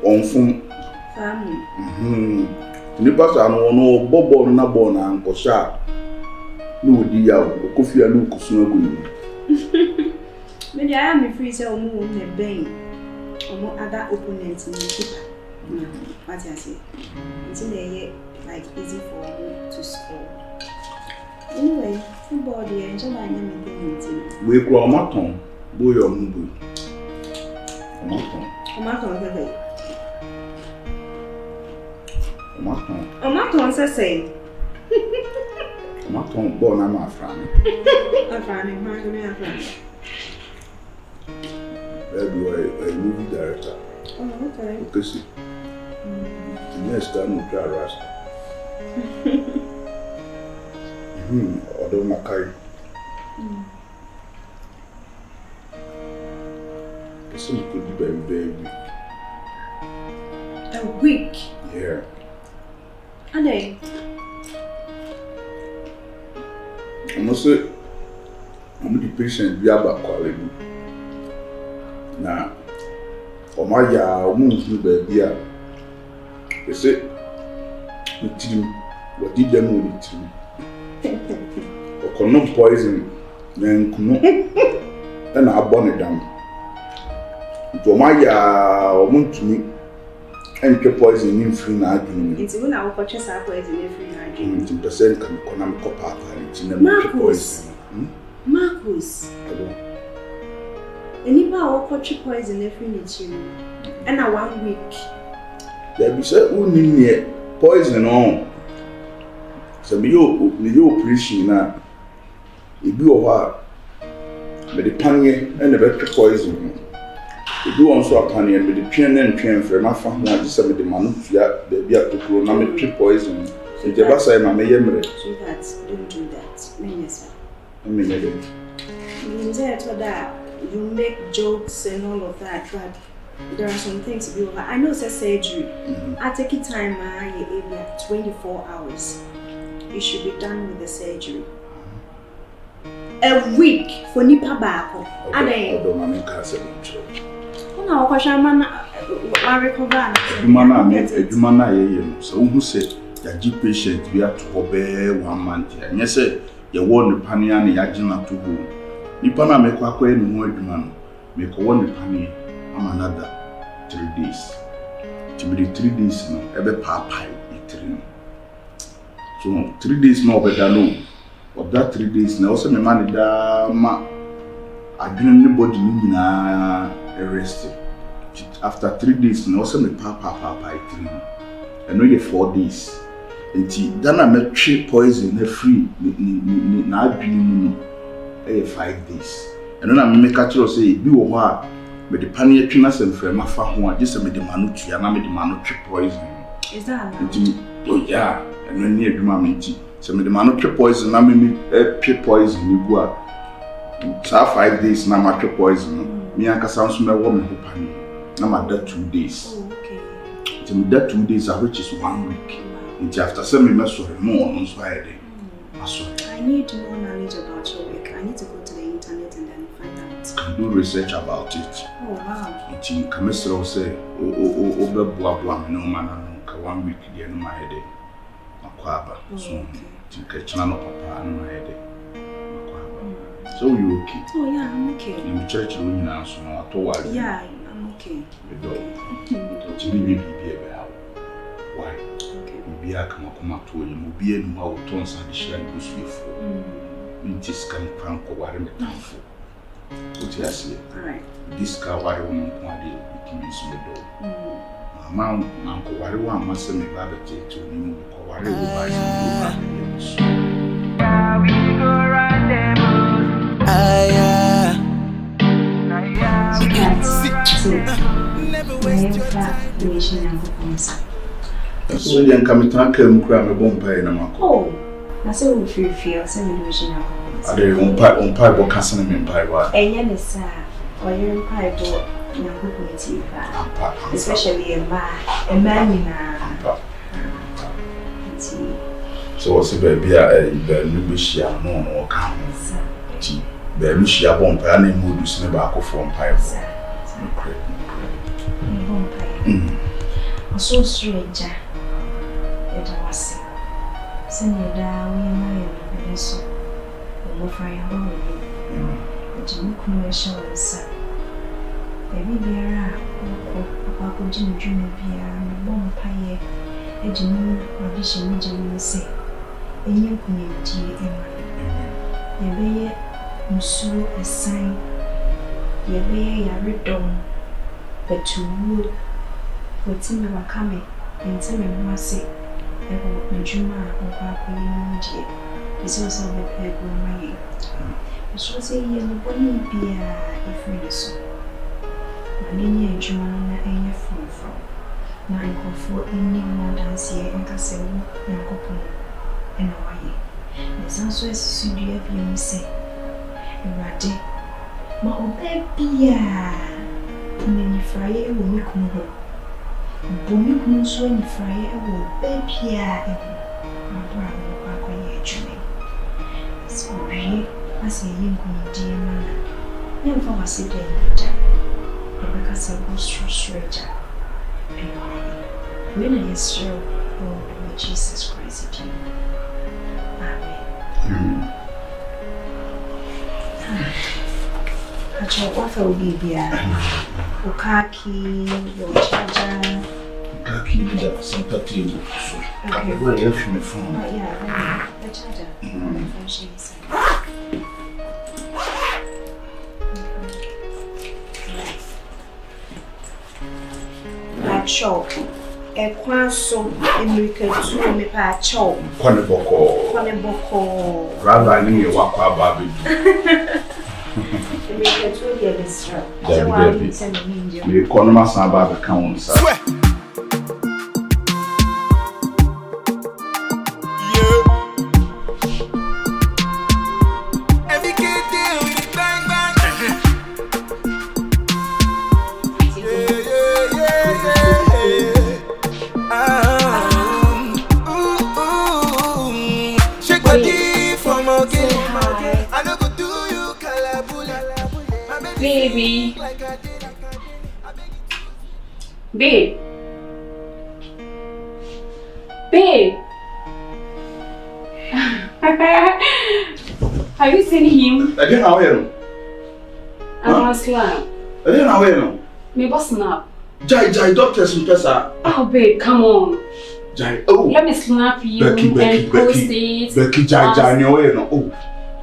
onfum
family
nipa sa no bobo na bo na nkosha ni odi ya okofia no kusun agunu
me dey am free say omo ne ben omo other opponents in the keeper what I say it's in there like easy for you to score anyway football dey enjoy my name
we grow maton boyo mbu
maton bebe
maton
say
maton bo na ma afrani
ma go me afrani
a movie director.
Oh, okay.
Okay, see. The next time we try Rasta. Although Makai. It's so could be very weak.
A week?
Yeah.
And then?
I must say, I'm the patient we have a quality. Na oma ya omunfu baby a ese ntirim wadi dem no ntirim okono poison na nkunu na abone dam to oma ya omuntumi entwe poison ni mfiri na adwunu
nti wo na wo kotwe sa poison ni mfiri na adwunu
nti percent kan kona me kopa apa nti na me poison
Marcus Enipa wo kotwe poison every night and a 1 week.
There be say uni near poison on. So me yo operation na e bi o ha me de panye and the better poison. E bi on so apanye me de twen na ntwen frɛ ma fa ho a se me de manu fia be bi atokuro na me twe poison. E je ba sai ma me yemre.
Don't do that. Menyesa.
Me nyede.
Me say to that you make jokes and all of that, but there are some things to be over. I know it's a surgery. I take it time, maybe 24 hours. You should be done with the surgery. A week for nipa bako.
I don't want to cancel it.
No, because I recover.
Eduma na ye so who say ya gi patient we are to obey 1 month. And say you want the pania na ya gina to go. Nipa na mekwa akwa enu ho adwuma no mekọ won nipa ne am another 3 days to be 3 days no ebe papa e 3 no so 3 days no obeda no of that 3 days na also me man da ma adwene ne body ni nyina rest after 3 days no also me papa e 3 no eno ye 4 days enti dana metwe poison na free ni na adwene mu no 5 days. And then I make a choice say, be what but the panic tuna sem frame my fa just made the manutu and I made the manutu poison.
Is that
oh yeah, and when near the mammy, so made the manutu poison, I mean a poison you go 5 days now my poison. Me and Cassan smell woman who panic. Now my dead 2 days.
Oh, okay.
So that 2 days which is 1 week. Until after 7 months or more on Friday.
I need more knowledge about your work. I need to go to the internet and then find out.
Do research about it.
Oh wow.
It's in Kamesro say, oh, blah, no man, 1 week, the end of my head. Aquaba. So, to catch none of papa and my head. So, you okay?
Oh, yeah, I'm okay.
In the church, you know, so I told you.
Yeah, I'm okay.
Don't you need to be about why? Be a come to you, be in my tones and the share goes before. Mintis can crank or worry me downful. What you say?
Alright.
This car worry woman, it means the door. Mamma, Uncle Worry one must send me back to you, worry over you. So then come to talk to cry my bomb pie na mako.
Oh, na say we feel say we do shina.
Ade on pie bo kasa na me pie wa.
Enye ne sa, oyer pie bo na community pa. Especially a man na.
So what's the baby a new shia no ka. Ti be mi shia bomb pie na mu du se ba ko from pie.
Bomb pie. So strange. It was send you down in my so over fire home. But you commercial is baby beer, Papa could dream beer and bomb pie, a genuine audition, Jimmy say, a new community, Emma. You be so a sign, you be a redom, but to wood, but Timmy were coming, and Timmy must say. Juma or Papa is also the paper money. I shall say, you will be a friend so. Many Juma and a phone from 9 or 4 any more dance here and Castle and Copon and Hawaii. There's also a studio of you say, Rade, my baby, and then you fry it will make more. Bumi kunso ni fraye ewo bepia abra mo akoye adwuma so wie ase yin kunidi mana ne mfa wase de ja e ka se go straight when is sure oh Jesus Christ amen acho offer will be Ukaki, your charger.
Kaki da Santa table. So, okay. Where you have me from?
Oh yeah, the charger. My phone she is. Pacho. Ekwaso emriketu me pacho.
Kwane boko. Rather ni wakwa baby. The economy about accounts.
Baby. Babe. Babe. Have you seen him?
I didn't know him.
I'm on slime.
I didn't know him.
Me boss snap.
Jai, doctors in Pesa.
Oh, babe, come on.
Jai, oh.
Let me snap you
Becky,
post it.
Becky, Jai, no. Oh.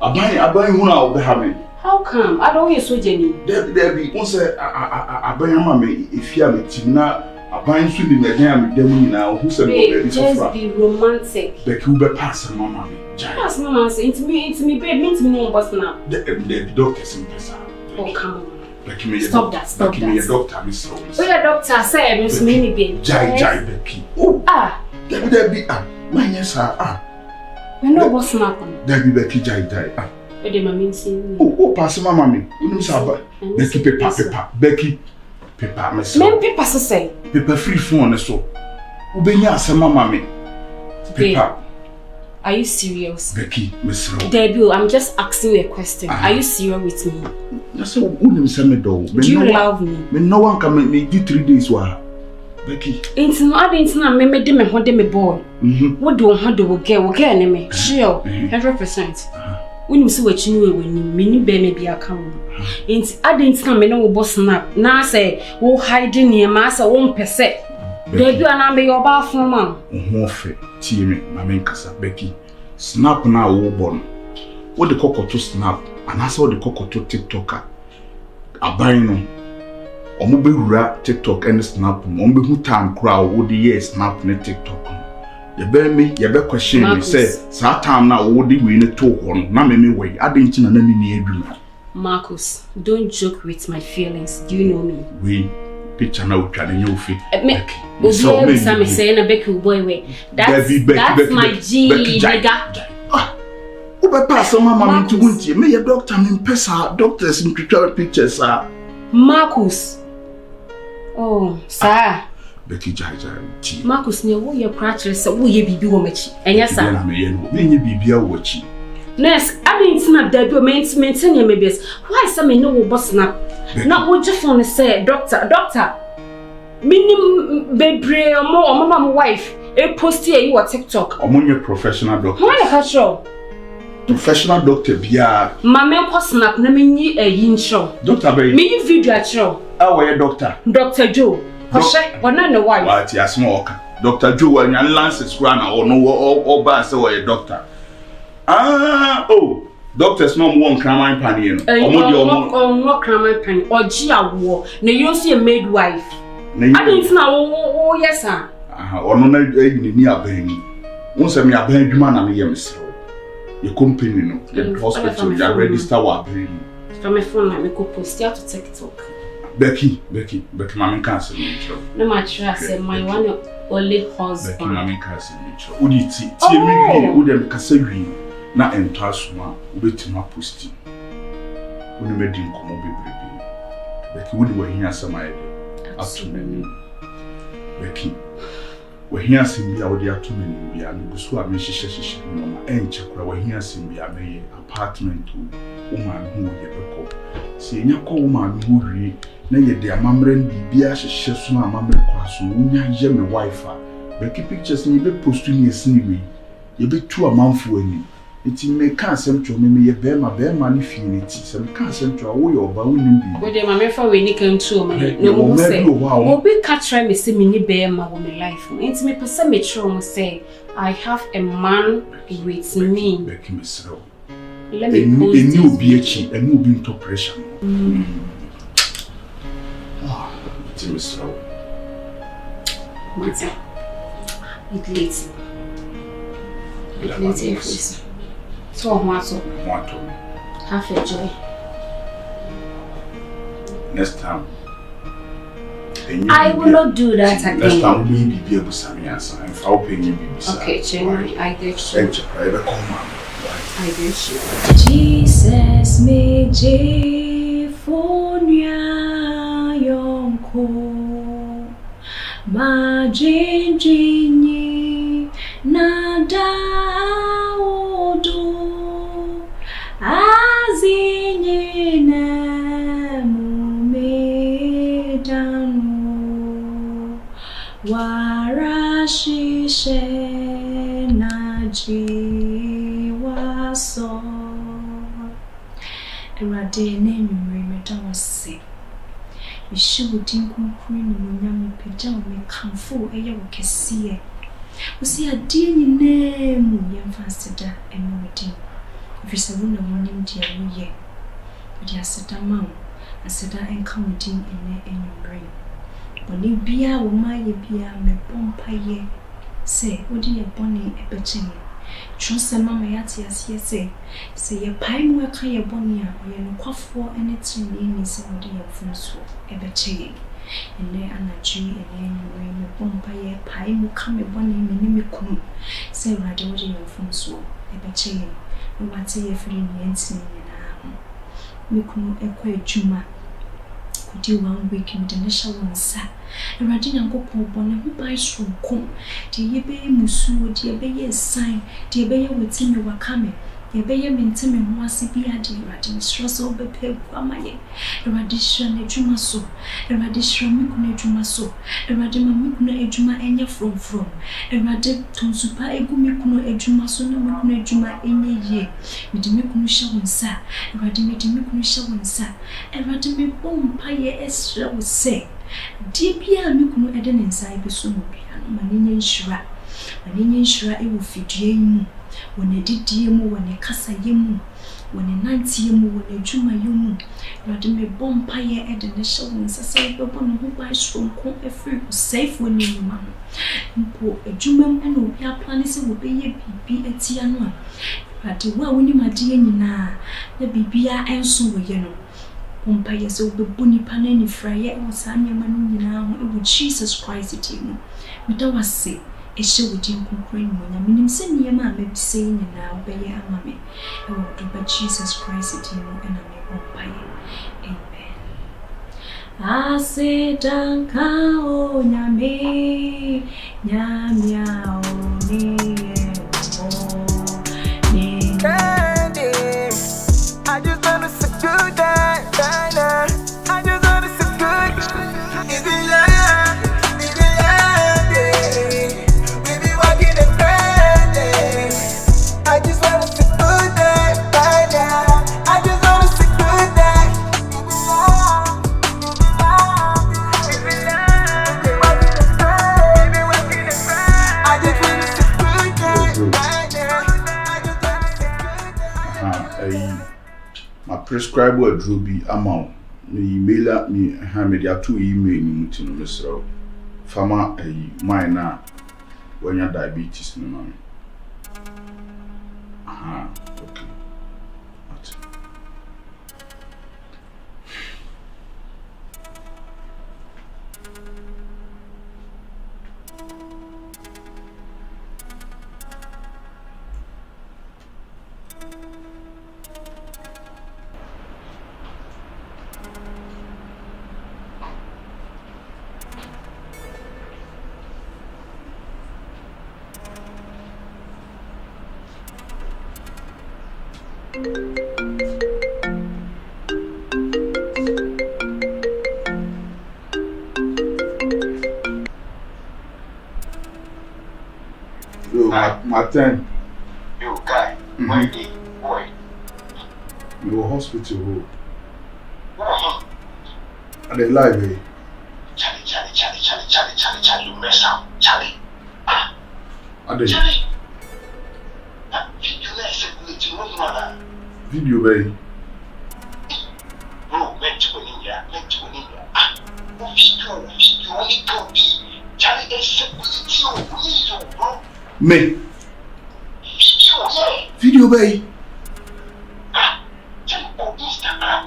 I buy you now, the having.
How come? I don't use so Jenny.
There be once I buy your mommy if you have a tina. I buy you in the damn demo now. Who said,
just be romantic.
Becky will pass and mamma.
Pass, mama, it's me, babe, means me no boss now.
The doctors in Pesa.
Oh, come on.
Becky,
stop that.
Becky, me a doctor, Miss Rose.
Oh, your doctor said, Miss Minnie, babe.
Jai, Becky. Oh, there be my yes,
we no boss now.
There be Becky, Jai. Oh, pass mamma me. Becky, paper. Becky, paper, Miss.
Men paper say.
Paper free phone so. Ubenya say mamma me. Paper.
Are you serious?
Becky, Miss Rose.
Debut, I'm just asking you a question. Are you serious with me?
That's what do
you love me?
No one can make me do 3 days wa. Becky.
Ain't no me de me ho de me boy. What do ho do we get me? Sure. 100%. When you see what you know when you mini be me be account. Ain't adint na me no boss snap. Na say wo hiding near massa 1%. Debut and be your bathroom man.
Ohofe tie me mama nkasa Becky. Snap na wo born. What the kokoto snap and asa what the kokoto TikToker. Aban no. Omo be wura TikTok and snap mo be hu time crowd wo the year snap na TikTok. Ye be question me say sa time na wo the we ne to ho no na me we adenti na me ni adwuma.
Marcus, don't joke with my feelings. Do you know me?
We picture now trying to fit.
Becky, saying a Becky boy. That's my G, nigga.
Pass mama to Winty. May a doctor in Pesa, doctors in pictures,
Marcus. Oh, sir.
Becky Jaja.
Marcus, near your practice, so will you be womachi? And yes, sir.
May you be a watching.
Nurse, I mean, snap that you maintain your babies. Why some no boss snap? Not what your phone say, doctor. Minim baby or more, mama, wife. A post here, you are TikTok.
Among your professional doctor.
Why the control?
Professional doctor, Bia.
Mamma was snap, naming a yin show.
Doctor, baby.
Me video at show.
How are you, doctor?
Dr. Joe. Hoshe, or none the wife.
What, yes, more. Dr. Joe, and your Lance's runner or no, or bass, or a doctor. Doctors no one crime penny.
Or crime penny, or Gia war. No, you see a midwife. I didn't know, yes, sir.
Or no, near Benny. Once I'm your band man, I'm a youngster. Your company, no, the hospital, you register our brain.
From my phone, I could post out to TikTok.
Becky, Mammy Castle.
No matter, I said, my one only husband.
Becky, Mammy Castle. Would it see me? Would have Cassavy? Na entasuma ubetima posti woni medin komo bebrebe Becky wodi wahia samaye atumani Becky wahia simbia wodi atumani bia nusu a mehihye no ma enchekura wahia simbia meye apartment o ma hu ye beko si enya ko o ma hu ri na ye de amamren bibia hihye so na amamre kwaso unya ye me wife Becky pictures ni be postu ni esini wi ye be tu amanfo ani It's me can't send to me a bear money finity. Some can't send to a way or bound.
But then, my member, when you come to me, no say, will be catch me, see me bear my woman life. It's me, Passametro say, I have a man with me.
Becky, Miss Row.
Let me
post a new BH and move into pressure. It's Miss Row.
What's up? It leads. It leads. So what? Have a joy.
Next time.
I will not do that again.
Next time we be able to say yes. I'm helping you be.
Okay, Jenny, I get you.
I
get you. Jesus me J Fonia Yonko Ma Jinjini Nada Odo Azinyina Mumedanu Warashishe Najiwaso Erade Nenumre Medawase Mishu Dinkunkuri Munyami Peja me Kamfu Eya Wakesie Usi adi nyine mu yamfasida emodi Ofisa wona wonim dia woye Odi aseda ma wo aseda enka wodin ene enyumbre Boni bia wo maye bia me pompaye se odi ye boni ebechene Trust mama yati asiye se ye pai mu aka ye boni a oye no kwafo ene tini ni se odi ye funso ebechene Ene anachi ene me pompa ye pai mu kame boni me ni kunu se urade wo ye funso ebeche ye no wate ye free ni enti ni na me kunu ekwa adwuma kodi 1 week mi de ne sha wonsa urade nyankopon boni hu bai sonko de ye be musu de ye be ye sign de ye be ye wetimi wakame Yebeye mentime mwasi biadi urade stress obepe kwamaye urade shira na edwuma so urade shira mikuna edwuma so urade ma mikuna edwuma enye from urade tonsupa egu mikuna edwuma so na mikuna edwuma enye ye mede mikunu hye wonsa urade mede mikunu hye wonsa urade me bompa ye esra wo se die bia mikunu ede ne nsa ebeso mo bia no manenye nshira ewo fidue mu Wone didi mu wone kasa yemu wone nanti yemu wone dwuma yemu Lord me bompa ye ede ne hye won sese bebo no ho ba sonko efri safe woni nyuma mpo adwuma mu na obi aplan se wo be ye bibi atia no a
But when you my dear Nina, the baby and so you know. Umpire so be bunny panini fry or Sanya Manu now with Jesus Christ it you. But I was sick. A show with you concurring when I mean, send your mamma saying now, by your mammy. I will do but Jesus Christ it you and I'm a umpire. Amen. I say, Danka, oh, Yame, Yamia,
Candy, I just wanna say good night, night. I just wanna say good. Is it love? Is it love? We be walking and grinding. I just wanna say good night, night. I just wanna say good night. Is it love? Is it love? We be walking and grinding. I just wanna say good night, night.
My prescribe word will be amount. Me email me media 2 email ni to Mr. Farmer mine now when you diabetes no man. Okay. What? My turn.
You guy, my day, boy.
You hospital. Are they live, eh?
Charlie, you mess up. Charlie.
Are they?
Charlie.
Video, baby.
No, meant to win ya. Charlie,
Me. Video, baby.
Charlie, on Instagram.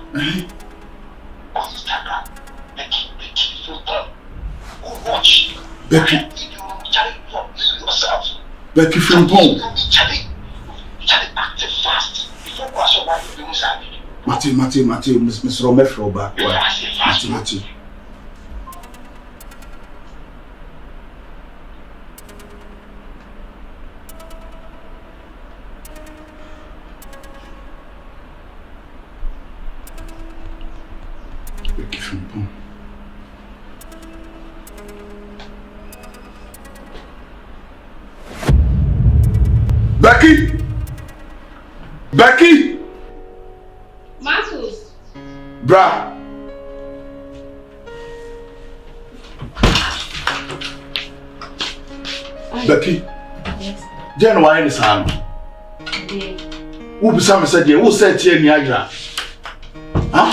Becky, watch.
Becky.
Charlie, yourself.
Becky from home.
Charlie, active fast. Before cross over the news.
Mate, Miss Romefro back. Mate. Becky from home. Becky!
Marcus!
Bra! Becky!
Yes.
Jen, why is Sam?
Yeah.
Who be Sam said, who said here Niagara? Huh?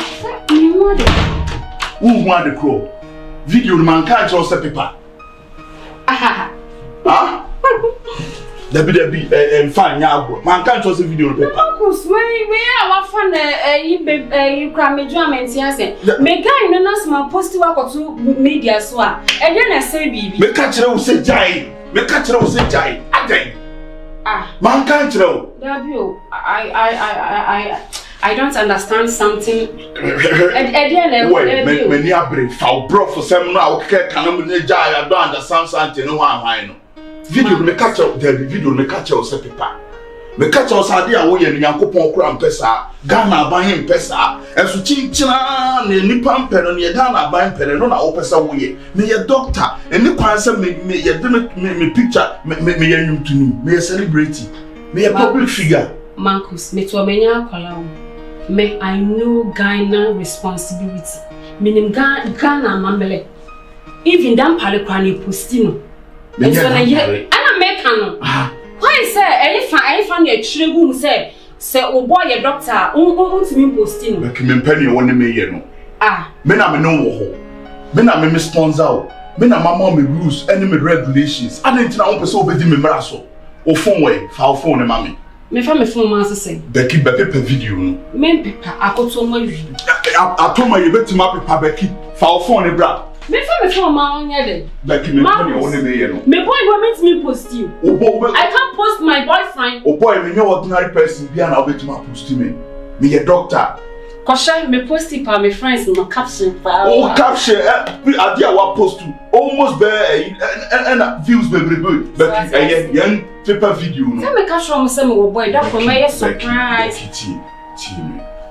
Who want the crow? Video man can't trust the paper.
Aha!
Huh? Debbie, fine, yeah, man can't trust the video paper.
Marcus, where are fun you cram me drum and say, me guy no nas my post to work or to media so and then I say baby.
Me catch you say jai. Me catch you say jai. Again. Man can't tell.
W, I don't understand something.
Wait, many are brave. Foul bro for some now. Okay, can I jai? I don't understand something. No one I know. Video me catch up there. Video me catch up say paper. Me catch us idea wo ye nyankopon kura mpesa. Ghana ban him pesa. Enso chinchina ne nipa mpere no ye Ghana ban mpere no na wo pesa wo ye. Me ye doctor. Eni kwan say me ye de me picture me ye nwumtuni. Me ye celebrity. Me ye public figure.
Marcus, me to menya akwala wo. Me I know Ghana responsibility. Meaning Ghana mambele. Even dan pale kwa ni postino. Enso na ye ana make no. Why say any fan ye chiregu say o boy ye doctor untimi postino.
Make me penny won me ye no. Me na me no wo ho. Me na me sponsor o. Me na mama me rules and me regulations. I didn't know person obedi me mra so. O phone way, fa phone na mama.
Me fa me phone ma say.
Becky be paper video no.
Me paper akoto ma wi.
Atoma ye betima paper Becky. Fa phone e bra.
Me fa me phone ma onya de.
Becky me phone e won me ye no.
Me boy go meet me post you. I can't post my boyfriend.
Oh boy, me no ordinary person be na obetima post me. Me ye doctor.
Kosha me post it for my friends no caption for.
Oh caption ade a wa post almost be and views be Becky young paper video no.
Tell me catch from say me boy that for my surprise.
Becky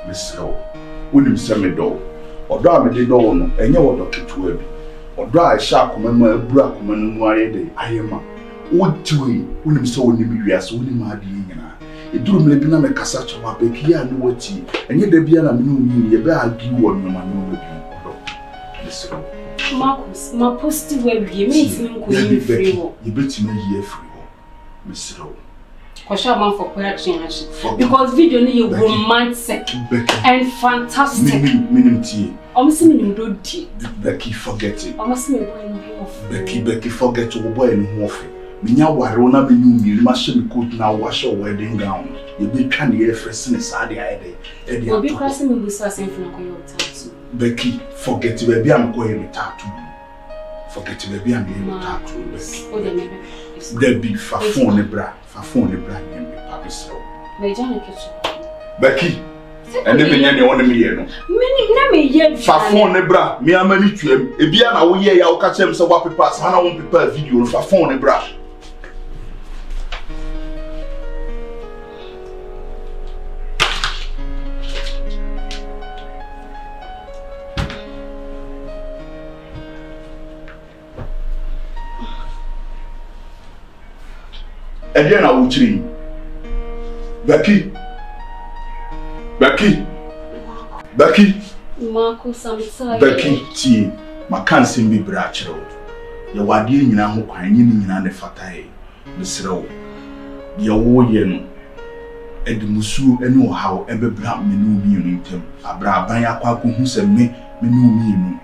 me so wonim say me do. Odo a me de do no enye wo doketu abi. Odo a sha akoma ma abura akoma no mu aye de ayema. Wo tiwe wonim say wonim wiase wonim ade nyina. Eduru mle bi na me kasa chawa Becky ya no wati. Enye da bia na me no mi ye be agi wo no ma no bi. Odo. So
Marcus, my positive way we meet me ko yin free wo.
You bet me here free wo. Mr.
Kosha man for prayer change. Because video ni you romantic and fantastic.
Minim tie.
Almost minim do di.
Becky forget it.
Almost me boy no off.
Becky forget to boy no off. Minya ware ona be nyu mi ma she me coat na wa she wedding gown. You be twa na first ne sa de aye de.
Obi crossing me busa sen funa ko yo tattoo.
Becky forget we be am ko ye me tattoo. Forget we be am ye tattoo.
O de me.
There be fa phone ne bra nyem be papi so.
Me jana kitchen.
Becky. And then me won me ye no.
Me na me ye.
Fa phone ne bra me amani tuem. E bia na wo ye ya wo ka chem se wa paper sa na wo paper video no fa phone ne bra. Again, I will treat Becky.
Marcus, I'm sorry.
Becky, tea. My can't seem be brached. Your wadi in your home, I need in the fatai. The slow. Your warrior. And the musu, and know how ever brought me no meaning to him. A bra by a quack who said me no meaning.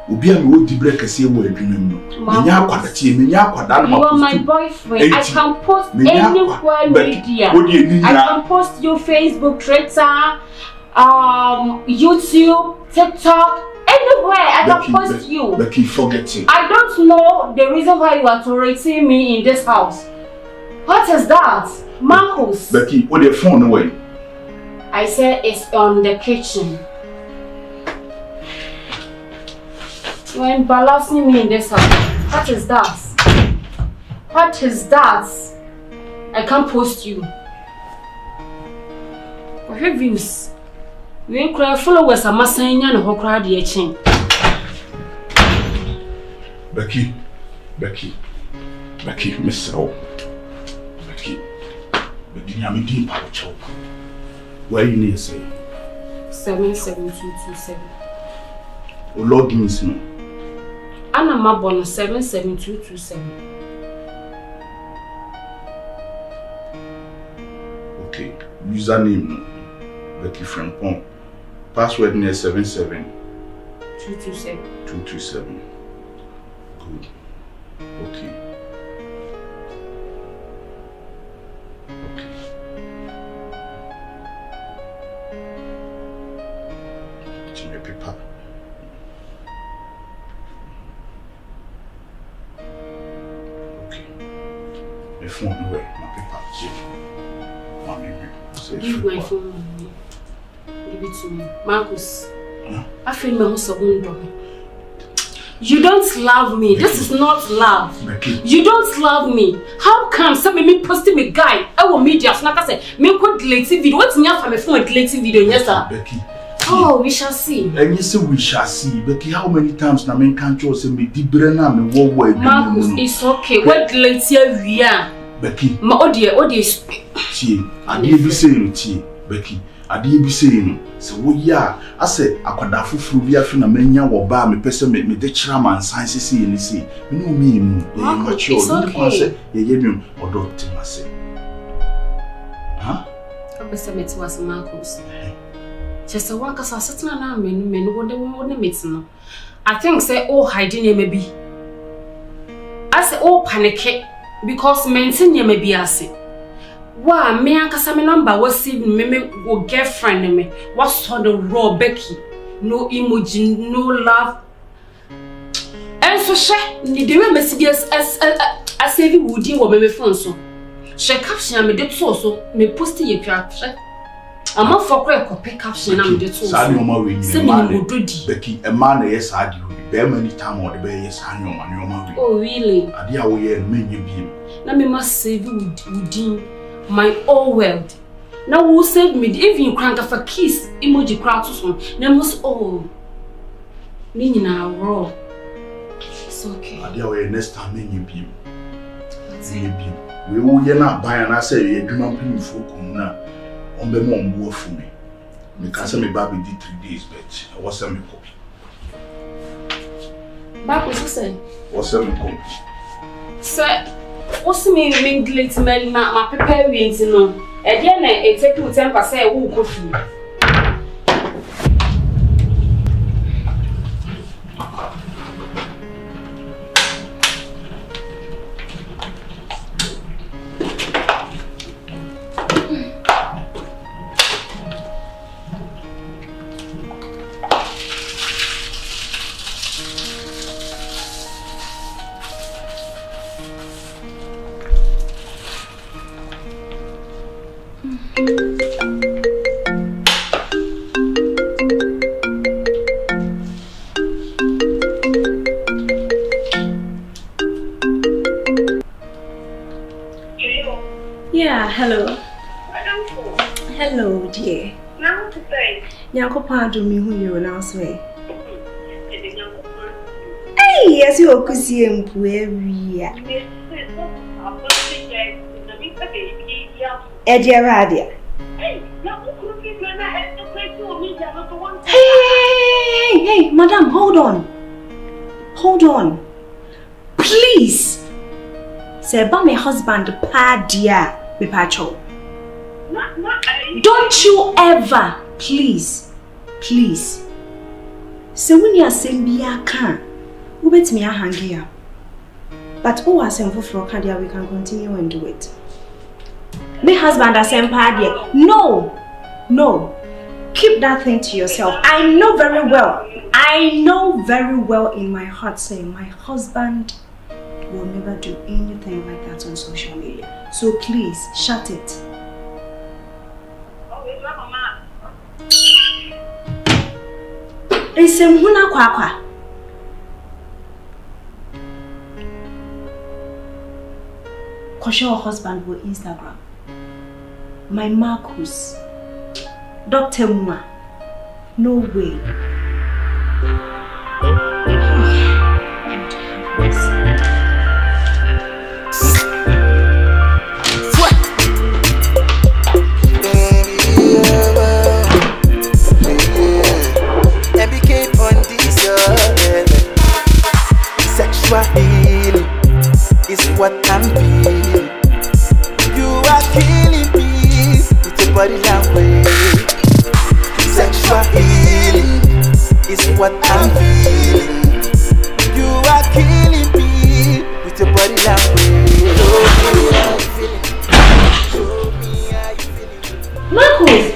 Obi a me wo di break ase wo adwuma mu no menya akwadati menya akwada na
you are my boyfriend. I can post anywhere media. I can post you Facebook, Twitter, YouTube, TikTok, anywhere. I can post you.
Becky, forget it.
I don't know the reason why you are tolerating me in this house. What is that, Marcus?
Becky, put your phone away.
I said it's on the kitchen. You are embarrassing me in this house. What is that? What is that? I can't post you. For reviews, we cry followers are massing and who cried the chain.
Becky, Miss O. Becky, I'm a deep pouch. Where you need to say
77227.
Oh, Lord means no.
Anna Mabon 77227.
Okay, username no. Becky Frampon. Password near 77227. Good. Okay. It's my paper. My phone away, my paper.
Give my phone to me. Give it to me. Marcus, I feel my husband. You don't love me. This is not love.
Becky.
You don't love me. How come some me posting me guy? I will media. So like I said, me could delete video. What's me from my phone deleting video? Yes, sir.
Becky.
Oh, we shall see.
And you say we shall see. Becky, how many times na me can't you say me deep brain na me wo
Marcus, it's okay. What delete here we are.
Becky.
Ma odie.
Tie. Ade bi say no tie. Becky. Ade bi say no. Se wo ya, ase akwada fufuru bi afi na menya wo ba me pese me de kira man san sisi ni si. Me no mi mu.
Mature. It's okay.
Ye yedum odo timase.
Pese me ti was Marcus. Just a one kasa setna na me wo de meeting no. I think say hiding maybe. I say panic because maintain maybe ase. Wa me ankasa me number was see me go girlfriend me. What sort of raw Becky? No emoji, no love. And so she the way messages as save would you me phone so. She caption me the so me post ye caption. I'm not for copy caption am the so.
Sani oma we
ni
Becky a man yes adi be many time or the be yes anyo man.
Oh really?
Adi a we me bi.
Na me must save would my whole world. Now who save me even crank of a kiss emoji crowd to so. Na must all. Me na raw. It's okay.
Adi a we next time me bi. We will ye na buy and I say ye dwuma pin fo kum na on be mo mbo afu me. Me can say me baby did 3 days but I was me copy.
Back was say.
What's me copy?
Sir, what's me minglete me ma prepare we no. E dia na e take you 10% say wo coffee.
Yeah, hello. Hello, dear.
Now to say,
Nyankopa do me who you announce me. Hey, yes, you could see him query. Edia Radia. Hey, madam, hold on. Please. Say, but my husband, pa dear, me pacho. Don't you ever, please. So when you are saying be a can, we bet me a hang here. But oh, I say for Kadia, we can continue and do it. My husband has sent pa dear. No. Keep that thing to yourself. I know very well in my heart saying my husband will never do anything like that on social media. So please, shut it. Huna kwakwa. Koshe your husband will Instagram. My Marcus. Dr. Mwa. No way.
Healing is what I'm feeling. You are killing me with your body language. Sexual healing is what I'm feeling. You are killing me with your body language. Show me how you feeling.
Marcus!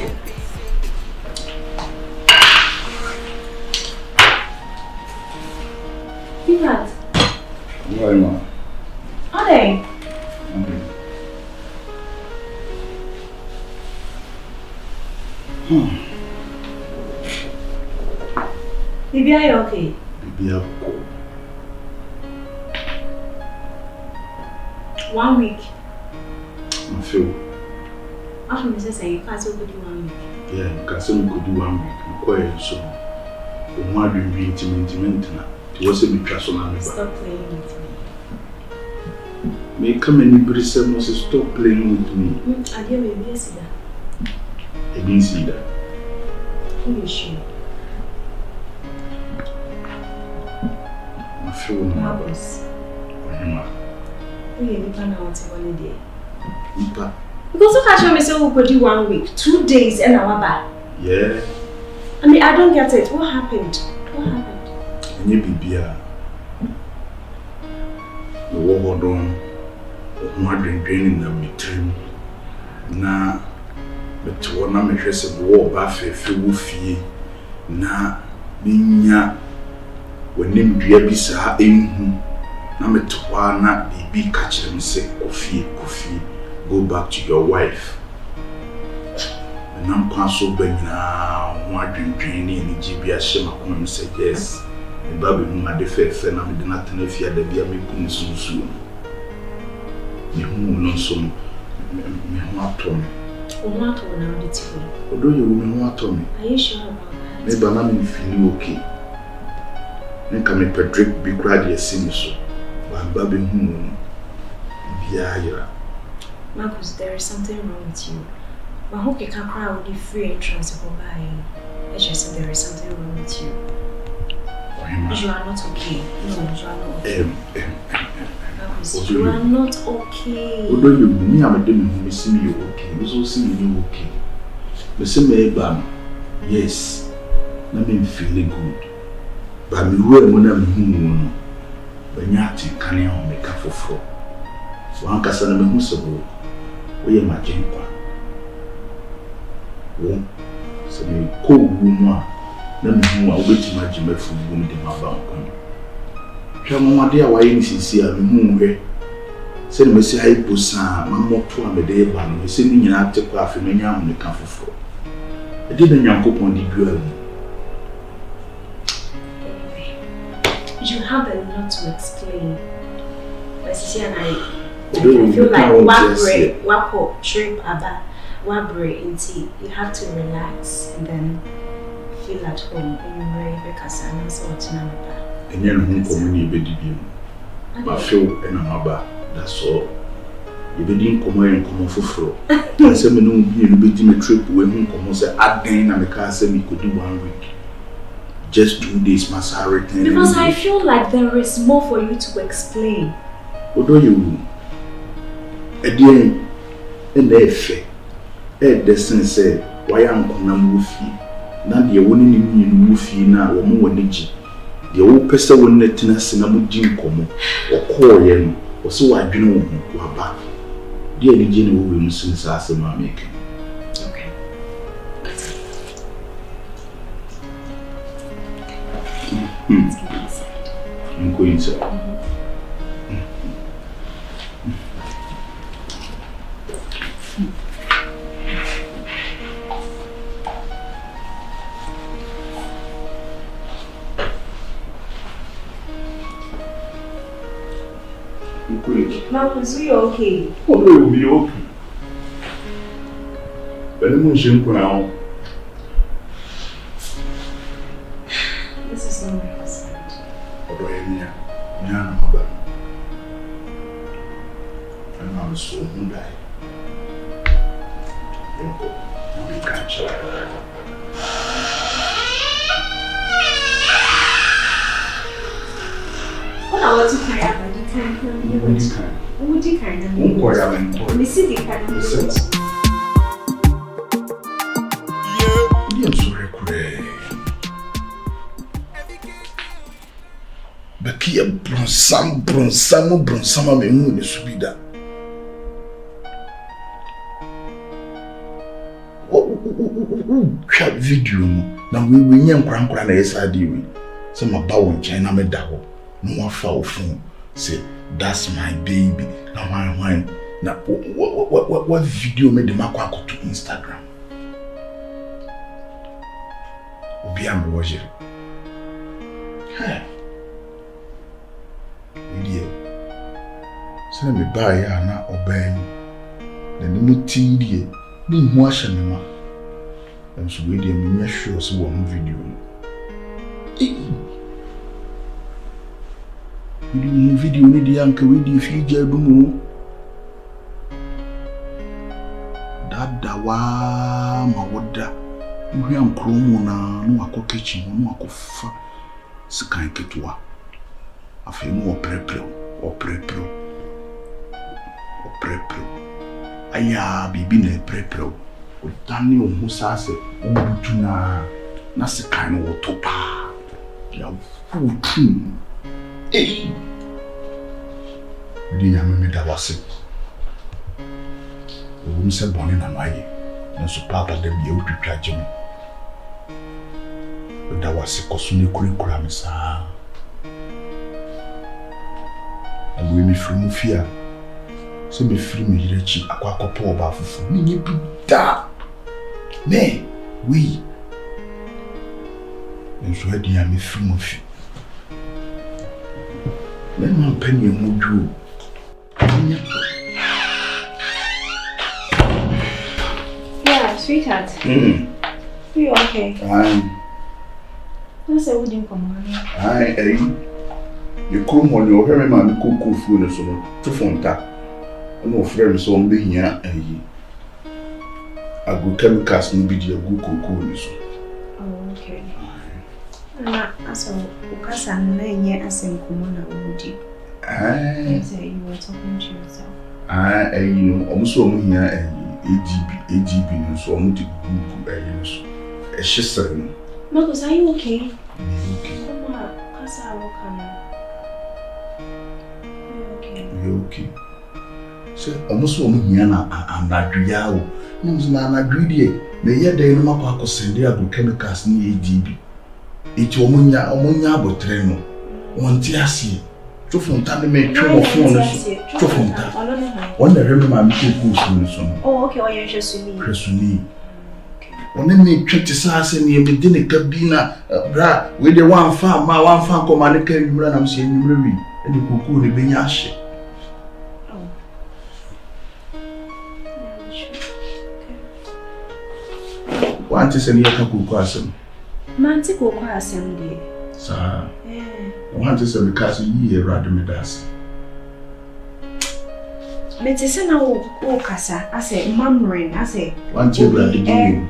Peanut.
Why, ma?
Are they? Baby, are you okay?
Baby, I'm cool.
1 week.
I feel.
After me say you can't do 1 week.
Yeah, because I could do 1 week. I'm quiet, so. Why do you be intimate? It wasn't be personal.
Stop playing with me.
May come anybody say no, stop playing with me.
I didn't maybe see that.
I didn't see that.
Who is she?
I feel
Marcus. Who you need to know what's one day?
Nipa.
Because look at me say we could do 1 week, 2 days and our back.
Yeah.
I mean, I don't get it. What happened?
And you be the war done. More than draining the midterm. na beto na mehwe se wo ba fefe wo fie na minya wonim dua bi saa enhu na meto na bibi ka kire me se kofi go back to your wife na mpaso banyina ho adwendwen ne ni gibia hye makoma me se yes e ba be mu ade fefe na me de na tena fia da bia me kum sunsu me hu no so me hu atom
What now did you?
Although you will not tell me.
Are you sure about that?
Maybe I'm feeling okay. Then come a Patrick be cried your sin so. But Baby Biaya.
Marcus, there is something wrong with you. I hope you can cry with the free entrance of buying. I just said there is something wrong with you. You are not okay. No, you are not okay. Marcus, you are not okay.
Although you me I'm a demon who see me okay. You also see me okay. The same bam. Yes. Let me feeling good. But me when I'm home. But nyati kane ho make up for. One kasa na me hu sebo. We am ajenkwa. Wo. So me ko room a na me hu a obeti magime fu bum de maba nkon. Twa mo ade a waye ni sisi a me hu hwe. Se me si ai posa ma moto a me de ba no se ni nyina te kwa afi me nya ho ne ka foforo. E de na nyankopon di gua mu.
You have a lot to explain. But see, and I feel like wako trip about wabre inti. You have to relax and then feel at home. And you're because I know so much now.
And you're home for me, baby. I feel and I'm about that's all. You didn't come here and come off for. I said, me no be a bit trip when home come say again. I'm a car say we could do 1 week. Just 2 days, Masari.
Because I feel like there is more for you to explain.
What do you? At the end, and the sense said, why am I Mufi? Now the one in Mufi now, or more energy. The old person will let us in a mujin como or Korean or so I do know who are back. The energy will since I say, my making. I'm going to.
Marcus, are you okay?
Oh, no, you'll be okay. But I'm going now.
This is not my husband.
I'm so hungry. We catch up.
What I want to carry out the time. What do you carry out? We see the kind of
Becky bronsam me mu ne subida. Twa video na we nya nkran na yesa di we. Se ma ba won chen na me da ho. No wa fa ofun. Say that's my baby. Na why na what video me de makwa to Instagram. Obi am wo jere. Hey. Send me by na obey. Then the muti ni hu ahye me ma. And so we dey me sure so one video. Video ni di anka we di fi jadu mu. Dada wa ma woda. Hu am kromo na no akọ kitchen no akọfa skan ketua. Afei no oprepro. Aya bibi na prepro o tani o musa se o butu na se kan o topa ya futu di ya me da wase We said born in a way, and so Papa them you to try Jimmy. But that was a cosmic curriculum, sir. And we me from fear. So me free me rechi akwa kopo ba fufu. Me ni da. Ne, we. And so had me free of you. Let me penny moju.
Yeah, sweetheart. You okay? What's a wooden command?
You come on your hair, man, cook food and so to fonta. No friends on be here, I go chemicals and be your good cocoa.
Oh, okay. So, because I'm not yet as in Kumona Woody. You were talking to yourself.
You know, almost here, AGB, so I'm not a sister.
Marcus, are you okay?
Okay.
Come on, because I will come.
You're okay. So, almost here, I'm not real. No, I'm not greedy. The year they know my send the chemicals near AGB. It's omunya botreno. Wanti ase. Chofonta me twemo phone so. Chofonta. One the remember me cook so.
Oh, okay, why you just me?
Presuni. One me twete sase ne me de ne kabina bra we dey one farm come and carry you na am say nyumre wi. E de kuku ne benya ahye.
Oh.
Wanti se ne ka kuku asem.
Manti go kwa assembly.
Sir. Want to say because you rather me das.
But it's na wo kasa. I say mammering. I say.
Want you rather you?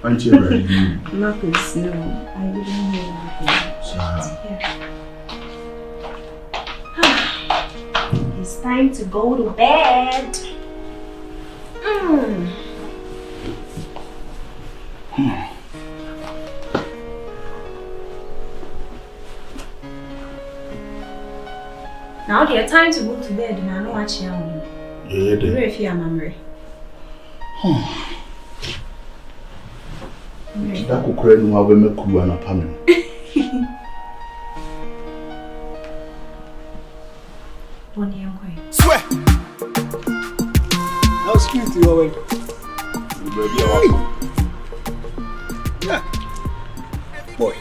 Want you rather you?
Marcus, no, I didn't hear anything.
Sir.
It's time to go to bed. Now dear, time to go to bed and I know what you're on.
Yeah,
you're if you're memory.
That could create no have me cool and a panel.
One year away.
Swear! How sweet you are. Yeah. Boy,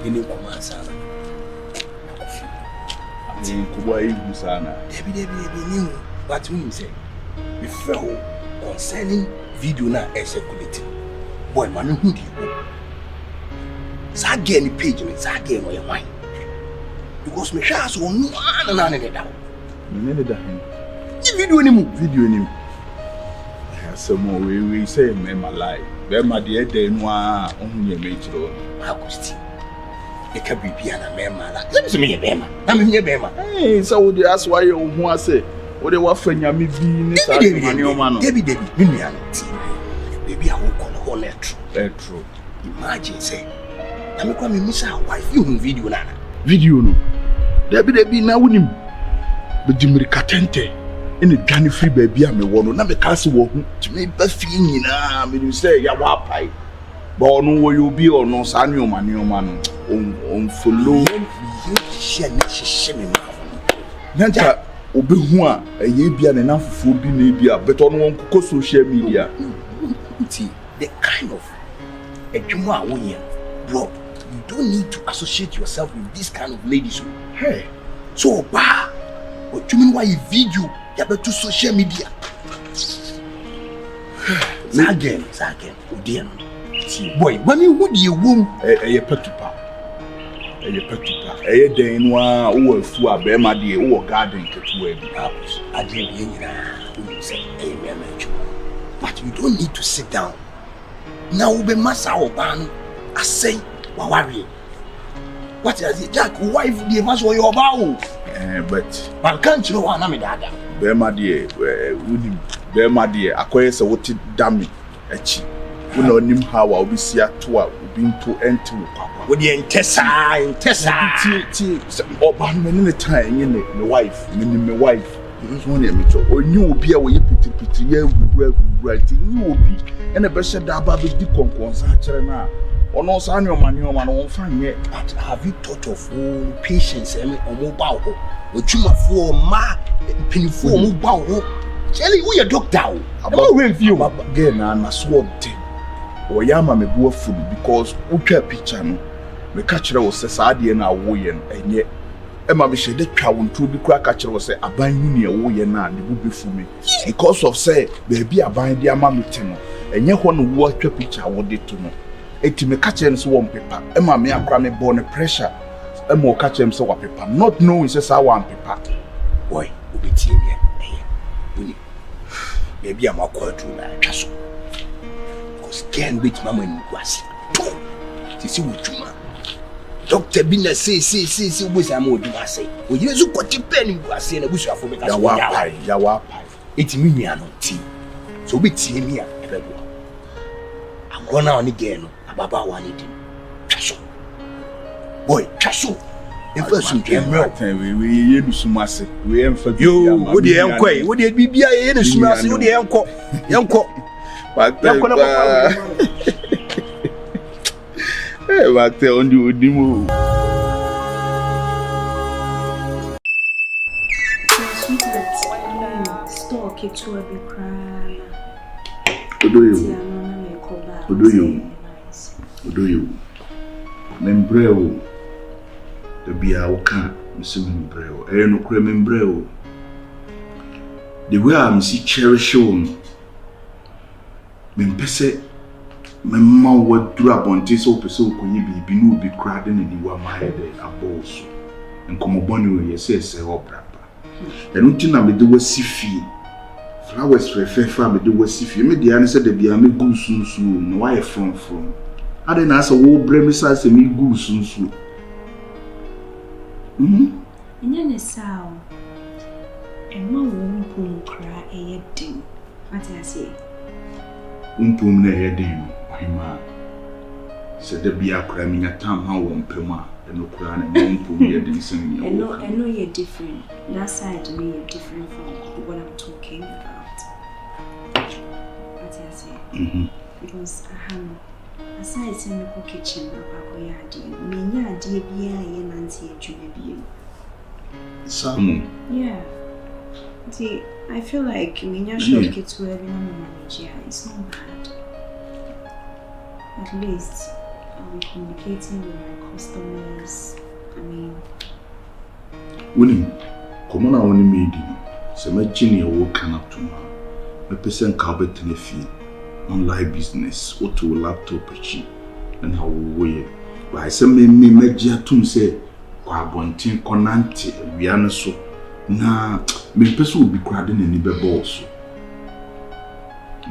you need one man, son.
Kuba ibu sana.
Debi new. What we say? We fell concerning video na circulating. Boy, man, who do you? Sa get any page me, sa get no your mind. Because me share so no na na da.
Me ne da hin.
Ni video ni mu.
Video ni mu. Some we say me my life. Be ma de dey no a ohun ye me chiro.
Agusti. E ka bibia na me ma la. Let me say me be ma. Na me be ma.
Eh, so we dey ask why you hu ase. We dey wa fanya me bi ni sa mani o ma no.
Debi me nua no ti. Baby a wo kono ho na
true.
Imagine say. Na me kwa me misa wife you video na.
Video no. Debi na wonim. Be jimri katente. Ene dwane free baby a me wo no na me ka se wo hu. Me ba fi nyina me say ya wa pai. Ba onu wo yo bi ono sa nneoma no. On follow
share me ma.
Nanta obehu a eye bia ne nanfofo bi na bia beto no won ko social media.
The kind of edwuma a won bro, you don't need to associate yourself with this kind of ladies.
Hey,
so ba what you mean why you video ya beto social media? Again, odian. Boy, when you would you womb
eye petupa. Eye den no a wo afu a be ma de wo garden ketuwa bi house.
Ade bi nyina, you say amen. But you don't need to sit down. Now we be massa oban. I say, worry. What is it, Jack? Wife, the mass or your bow?
But
can't you know what I'm dada?
Be ma de wouldn't be ma de akoye se what damn echi. We no nim how I will be see at to being to enter
with the intessa
oban me in the time in the wife, meaning my wife. This one here, me too. Oh, you be away, pity, yeah, writing. You be, and the best that about the concourse, now. Or no, son, your man, won't find yet.
But have you thought of patience and mobile? Or you for ma, pinful mobile? Jelly, we a doctor. About review
again, and I swore thing. Or Yama may go food because okay, picture no. Me catcher was society and our way and yet. Emma be said that cow to be crack catcher was say, I buy you near way and now the would be for me. Because of say, baby, I buy the mammy tenor. And yet one watch a picture, what did to know. It me catch him so paper. Emma me a crammy born a pressure. Emma catch him so paper. Not knowing says I want paper.
Boy, will be team here. Maybe I'm a quarter to my castle. Because can't wait, Mamma in Guasi. To see what you want. Dr. Bina say, which I'm more to say. Well, you just got your pen in Guasi and I wish I forget Yawapai. It's me, I don't tea. So we team here. I'm going on again. Baba wanted him. Castle. Boy, castle. The first one came right.
We do so much. We am for
you. Would the uncle? Would it be in a smash? Would the uncle? Uncle.
But tell you the move.
Stock it to a big cry.
What do you? Membreo. The beer will can't miss membreo. No cream membreo. The way I'm see cherish on. Mempese, my mouth would drop on this open so could you be no be crying and you are my head a boss. And come upon you, yes, opera. And until I do was sifi. Flowers for a fair family do was sifi. Made the answer the beer me go soon. Why from? I didn't ask a whole bremisas and me go soon.
And then a sound. And my womb cry a ding. What I say?
Umpum ne heading, Hima said the beer cramming a time how one pema and no crown and umpum heading singing.
I know you're different. That side to me, you're different from what I'm talking about. What I say? Because I have. Aside from the kitchen, Many idea be a Nancy Jubilee.
Some.
Yeah. See, I feel like Minya shop kids who have manager is not bad. At least I'll be communicating with my customers. I mean,
Winning, come on, I only made him. So my genius woken up to me. A person carpet in a fee. Online business, auto laptop achieve, and how we why some me major to say, Quabontin Conanti, Viana so. Na, me person will be cradding any boss.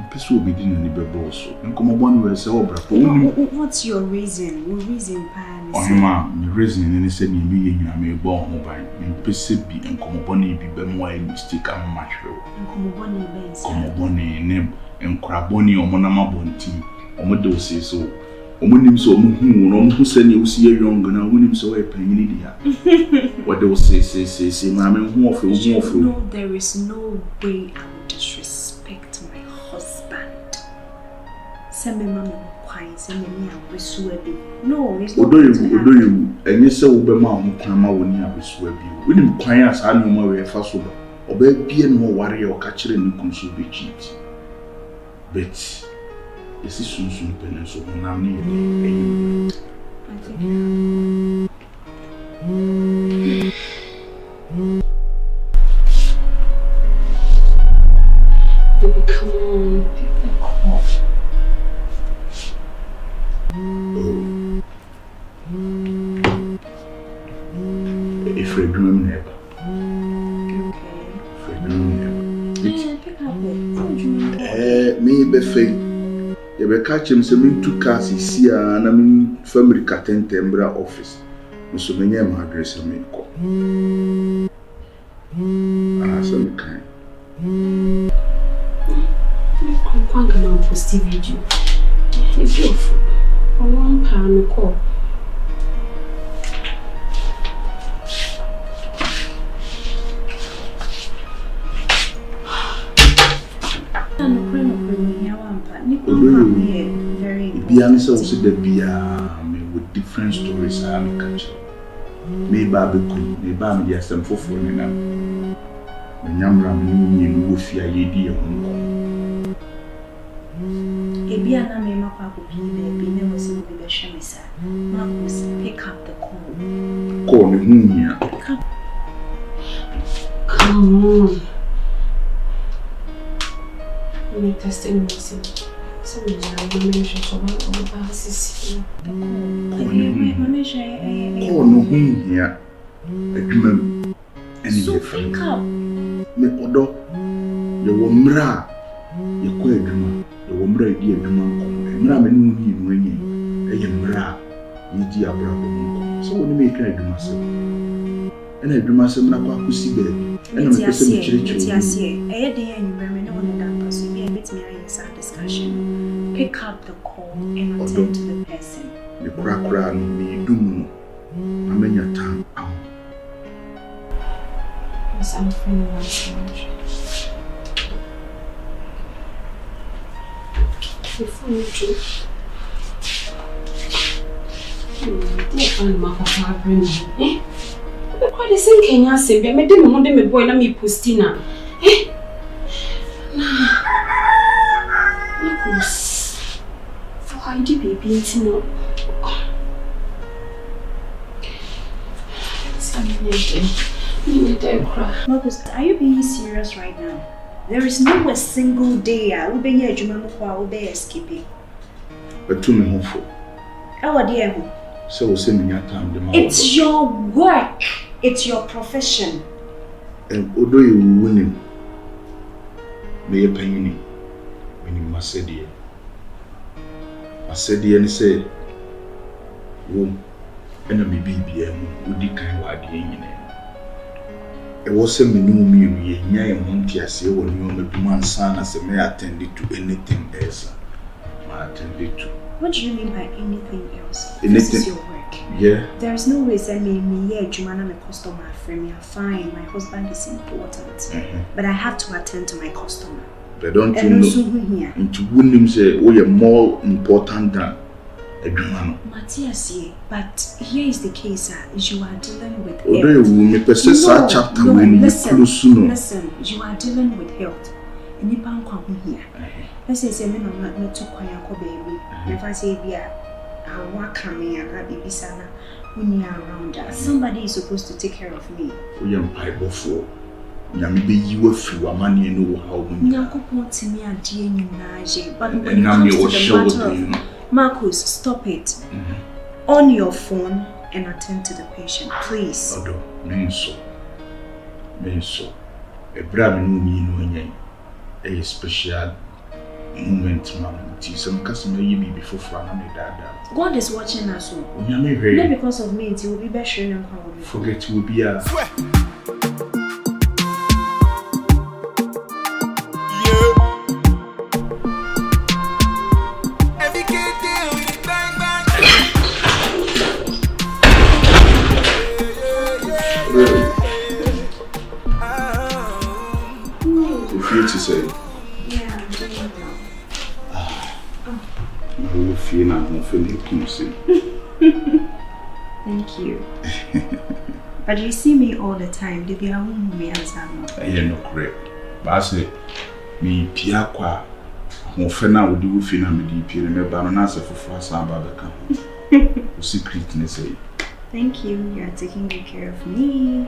Person will be doing any boss. And come on, we say,
what's your reason? What reason, Pan?
Oh, ma'am, the reason any said me, I may born mobile, and person be and come upon be more mistake and material.
And
come upon name. And craboni or monama bonti, or Modo say so. Or when him so who send you see a young and I win him so a penny. What they will say, mammy,
no, there is no way I would disrespect my husband. Send me, mammy, quiet, send me, I will swear. No, it's not.
Do you, and yes, so be mamma, Kama when you have swear you. We didn't quiet as I know my way fast over. Or be more warrior or catcher and you consume be cheat. But this is soon penance of Nami.
Baby, come on, pick the call.
If we dream never.
Okay.
If we dream never.
Yeah, pick up it.
Me be fake. You be catch him say me two cars here and I mean family caten tembra office. Me so me name address me call. So me kind.
Come on, post video. It's beautiful. On one pound call.
Bibian is also the Bia with different stories. I'm catching. Maybe I become, maybe I'm the SM for now. When Yamram knew you fear ye Hong Kong.
Ebiana may not be baby, never seen the Shamisa. Marcus, pick up the call.
Call me here.
Come on. Me testing myself. Some of the mentions of my basis.
Oh, no, here. Agreement.
So pick up.
Me odo. You were mra. You quite agreement. You were mra, dear agreement. Mra, me no need winning. A mra. You dear brother. So when you make agreement, and I do myself not quite to see baby. And I'm a person.
I remember no one that person. Be a bit me in discussion. Pick up the call and attend to the person.
The crack me do more. I'm in your time.
Yes, I'm feeling like so much. Before you do, I find my papa bring me. Quite the same Kenya say, but me dem mo dem me boy na me postina. Marcus, for ID baby intino.
Marcus, are you being serious right now? There is no a single day I will be here I will be escaping.
But to me hopeful.
Oh dear.
So we'll send me your time.
It's your work. It's your profession.
And although you winning, may you pay me when you must say dear. I said dear and say, oh, and maybe would decline what the evening. It was a me, yea, monkey, I say, when you make one son as a may attend to anything else. I attended to.
What do you mean by anything else?
Anything.
This is your work.
Yeah.
There is no way sending me here, Jumana, my customer friend. Me are fine. My husband is important. But I have to attend to my customer.
But don't you
know?
Here. Into winning say, oh, you're more important than a Jumana.
Matthias, but here is the case, you are dealing with
health.
Listen, you are dealing with health. And you can't come here. Let's say, I'm not too quiet, baby. If I say, I want coming and I be sana when you are around us. Somebody is supposed to take care of me.
We am pipe for Yamibi, you were free, a man you know how when you
want me a DNA, but when it comes to the matter, Marcus, stop it. On your phone and attend to the patient, please.
Odo, mean so. A brave no a special moment, ma'am. Some customer you be before
God is watching us.
Not
because of me, it will be better than how
forget will be a to say,
yeah, I'm doing well.
I will feel now, I'm feeling close.
Thank you. But you see me all the time. Did you have me as I'm not?
I no correct. But I say, me Piaqua, who fena would do fina me deep, remember an answer for first Ababaka. Secretness.
Thank you. You are taking good care of me.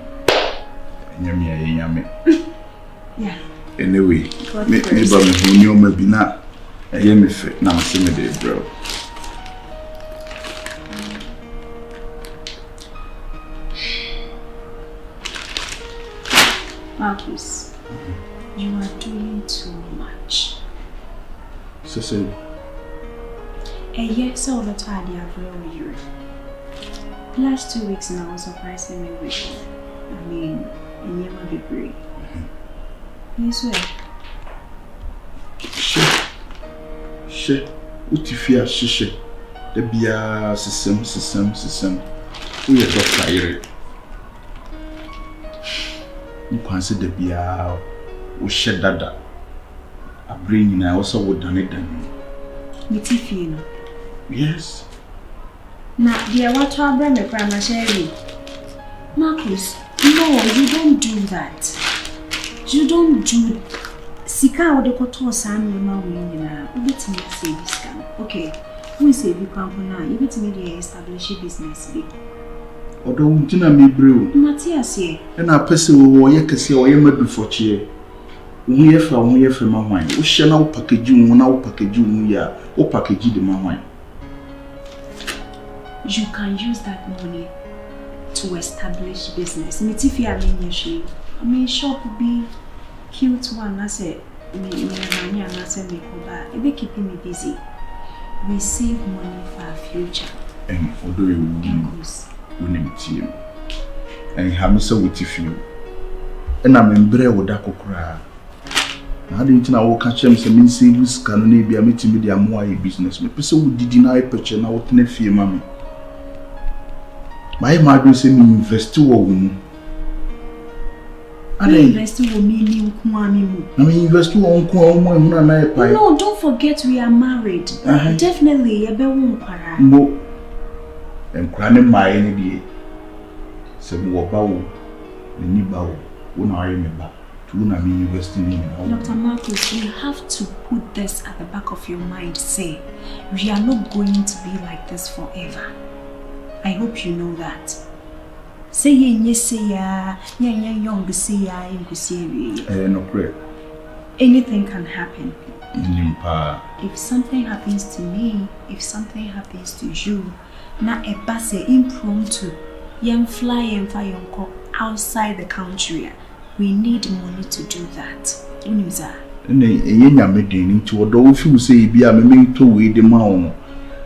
Yeah.
Anyway, maybe when you may be not a yummy fit now, see me there, bro.
Marcus, you are doing too much.
So,
yes, all the time I have real you. Last 2 weeks now, surprising me with. I mean, in your degree. Yes, sir.
She, what if you are she? The beer system. We are doctor here. You consider the beer, we shed that. I bring in, I also would done it.
Mitifino.
Yes.
Now, dear, what to bring me from Sherry? Marcus, no, you don't do that. You don't do. Sika would go to a son, Mamma, we bit me say this scam. Okay, we say be crumple now, you bit me the establish a business.
Although Tina me brew,
Matthias, ye,
and our person will you can see or you may do for cheer. We have from my wine. We shall now package you, now package you, or package the my wine.
You can use that money to establish business. I mean, shop will be cute one. I said, me, I said, me go back. It be keeping me busy. We save money for our future.
And although you wouldn't team, and have me so with you, and I'm in bread with that cry. I didn't know catch him some savings can be a meeting with their more business. Me person would deny purchase now with ne fear, mammy. My mother say me invest to a woman. I
invest to me, Kwame.
I mean, invest to one woman and I.
No, don't forget we are married. Definitely, a won't para.
Mo and crying my any day. Say more bow, the new bow, when I remember. To me investing in
Dr. Marcus, you have to put this at the back of your mind. Say, we are not going to be like this forever. I hope you know that. Say yes, say young, say
no great.
Anything can happen.
If
something happens to me, if something happens to you, na a basse impromptu, young fly and fire outside the country. We need money to do that. Uniza.
Yenya medeni to odo if you say bia me to we the ma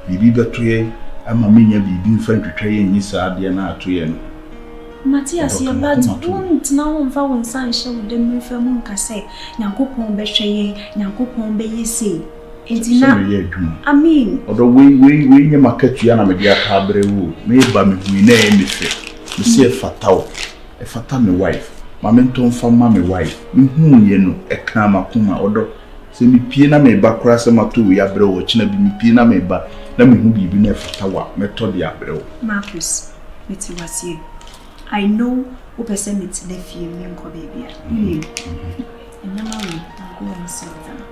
bibi beto ama menya bibi mfa twetwa ye nyisa ade na ato ye no
Matthias ye but don't now on fa won san show dem me fa mu nka say nyankopon be hwe ye nyankopon be yesi entina I mean
odo we nya makatua na me dia ka brewu me ba me hu na e me fe me se fata me wife Mamento from my wife, ye no, a clamor, kuma, odo. Say me pina me back cross a matu, ya bro, china be me pina me back. Let me who be never tower, method ya bro.
Marcus, it's was you. I know who person it's nephew, Minko baby. And now I'll go and sell them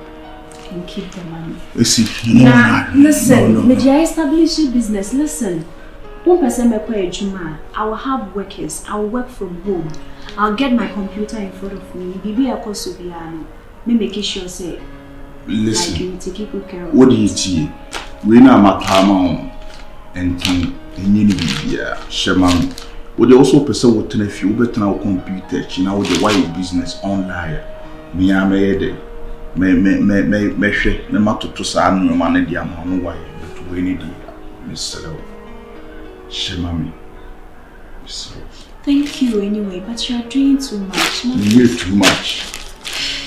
and keep the money. Listen, may I establish a business? Listen. One person may pay Juma. I will have workers. I will work from home. I'll get my computer in front of me. Bibi akoso biano. Me make sure say.
Listen.
Like you take good care of.
What do you see? We na matama and thing. Any bibia. Shaman. Would also person what if you better now computer. China with the white business online. Me a made. Me share. Me mato to sa anu man di amano why. But we need Mr. Shemami.
Thank you anyway, but you are doing too much.
You do too much.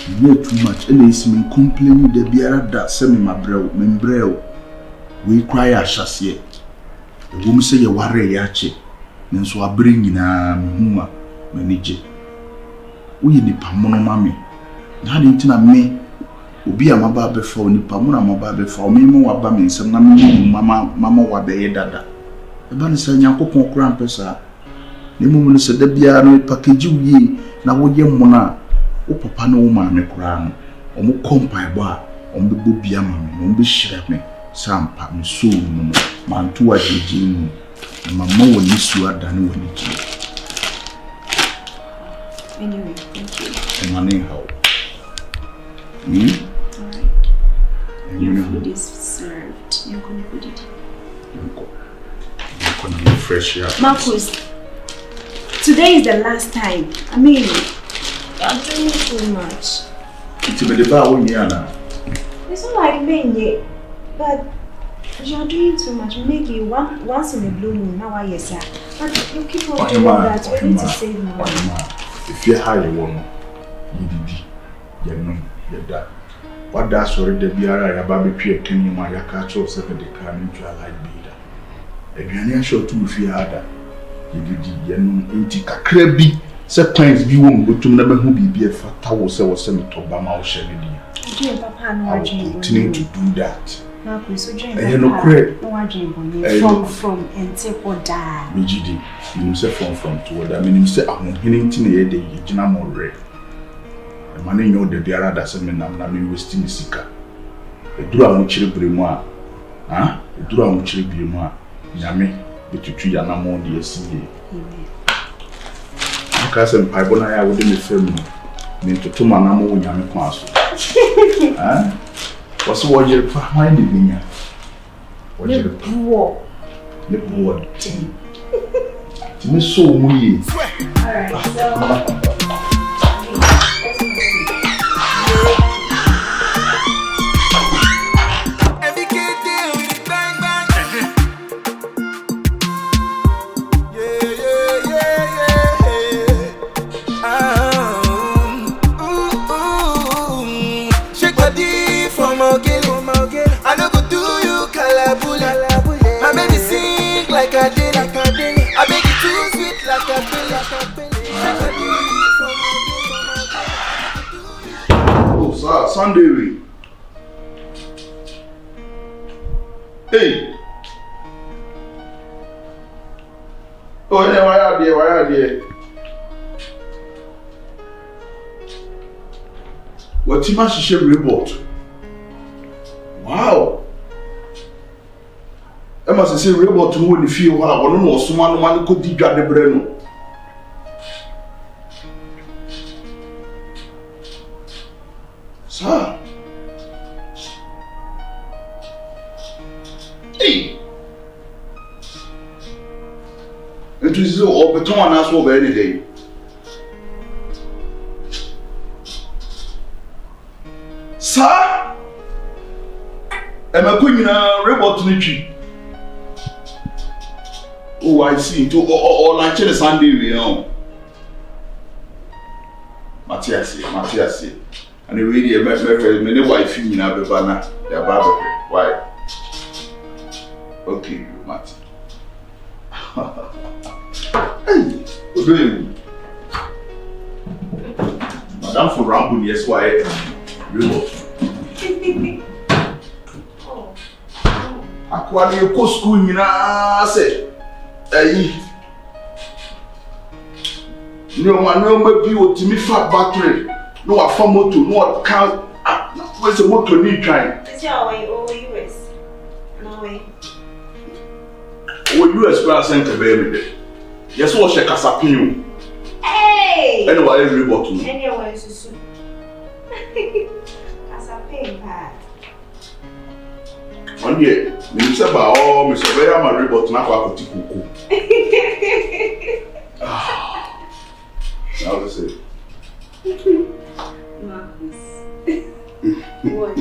You do too much. And it's me complaining the biara that semi my bro, we cry a chassis. The woman say you worry yache. Then so I bring in a muma manage. We need pamono mami. Now the me. Obi amaba before ni pamona amaba before me mo waba me nsem na me mama wabe dada. Eba ni se nyankopon kura mpesa. Ni mu no se da bia no package wi na wo ye mo na wo papa no wo ma me kura no. Omo kompai bo a omo be bia ma me, omo be hira me. Sampa me so no mantu wa jeje mu. Mama wo ni su ada ni wo ni ji.
Anyway, thank you.
Money how?
Alright. Your food is served. You're going to put it.
You're going to be fresh here.
Marcus, today is the last time. I mean, you're doing too much. It's not like me, but you're doing too much. Maybe once in a blue moon, now I sir. But you keep on doing that. We need to save money.
If you're high, you won't. You know, you're that. What that's already the BRI about between Kenny, my catch or 7 decline into a light beater. If you're sure to if you had that, you did the crabby. Sometimes you won't go to never who be a fat tower, so was sent to Bama or Shelly.
I will
continue to do that.
so dream.
You know, great.
No, I dream from and take or die.
Mijidi, you say from toward. I mean, you say I'm hinting here the Jina more red. The money you know the other doesn't mean I'm wasting the seeker. The dura much brimoa. Ah, the dura much brimoa. Yami, but you treat an amount the SCA. Because I'm Pibona, I wouldn't be filming. Mean to 2 man, I'm all Yami Pass. Ah, what's what you're finding me? What you're poor. The poor. It's so weird.
Alright, so.
Oh, sir, Sunday. Hey. Oh, yeah, why are they? What you must share report? Wow. I must say report to who the feel what I want to know someone could dig at the brain. Sir. Hey. It is all the time as well any day. Sir? Am I going to report to you? Oh, I see. To all lunch on Sunday, you know. Matthias. And the radio, my wife, you know, Bavana, the barber. Why? Okay, Matt. Hey, what do you? Madame for Rambo, yes, why? Remote. Aqua, you go school, you know, say. Hey. No man, no maybe what me fat battery. No, a farm motor, no car. Where's the motor need trying?
Is your way over US? No way.
Oh, US class center, baby. Yes, what she can sapin.
Hey!
Anyway, every bottle.
Anyway, so. Casapin, bad.
One year, Mr. Bao, Mr. Vera, my report, not what to cook. Now, let's say.
Marcus. What?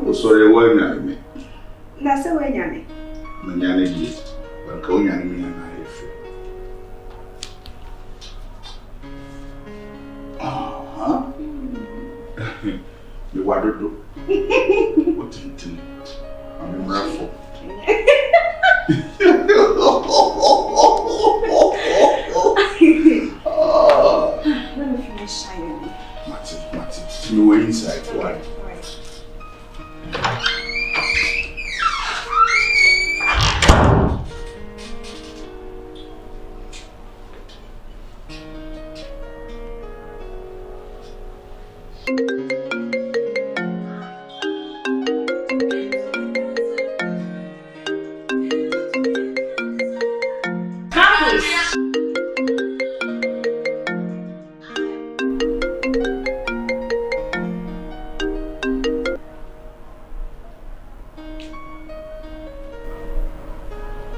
Oh, sorry, why not me?
That's a way, Yanni.
Manana, but going on me and I. The water do. What do you think? I'm in raffle.
Let me finish shining.
Matty, you were inside. Why?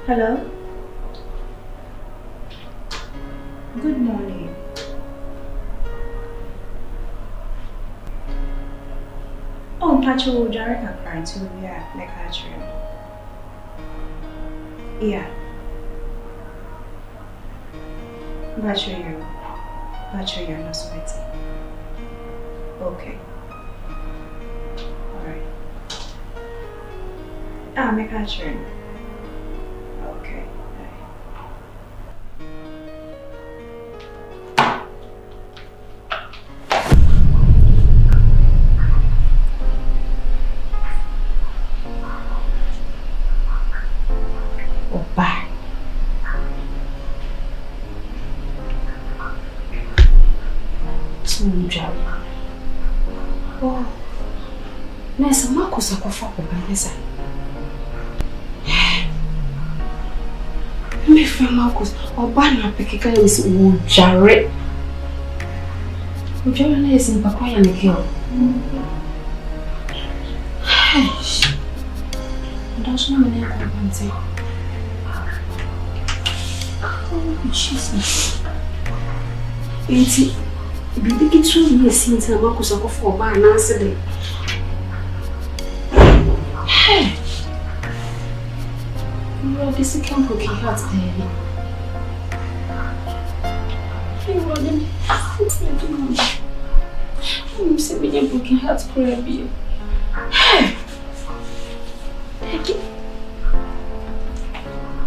Hello? Good morning. Oh, Pacho Jareka parents who we are like actually. Yeah. Pacho you're not sweaty. Okay. Alright. Make actually. Okay.
soon, Jack. Oh, Nessa Marcus, I go for Vanessa. Me friend Marcus, or Banner Pekika is Jarret. Ujana is in Pacoya and the girl. Don't know my name, I say. Oh, Jesus. It's begin to be a scene to Marcus of for Ban answer. Hey, you are the second broken heart, baby. You are the I'm saying a broken heart, baby. Hey,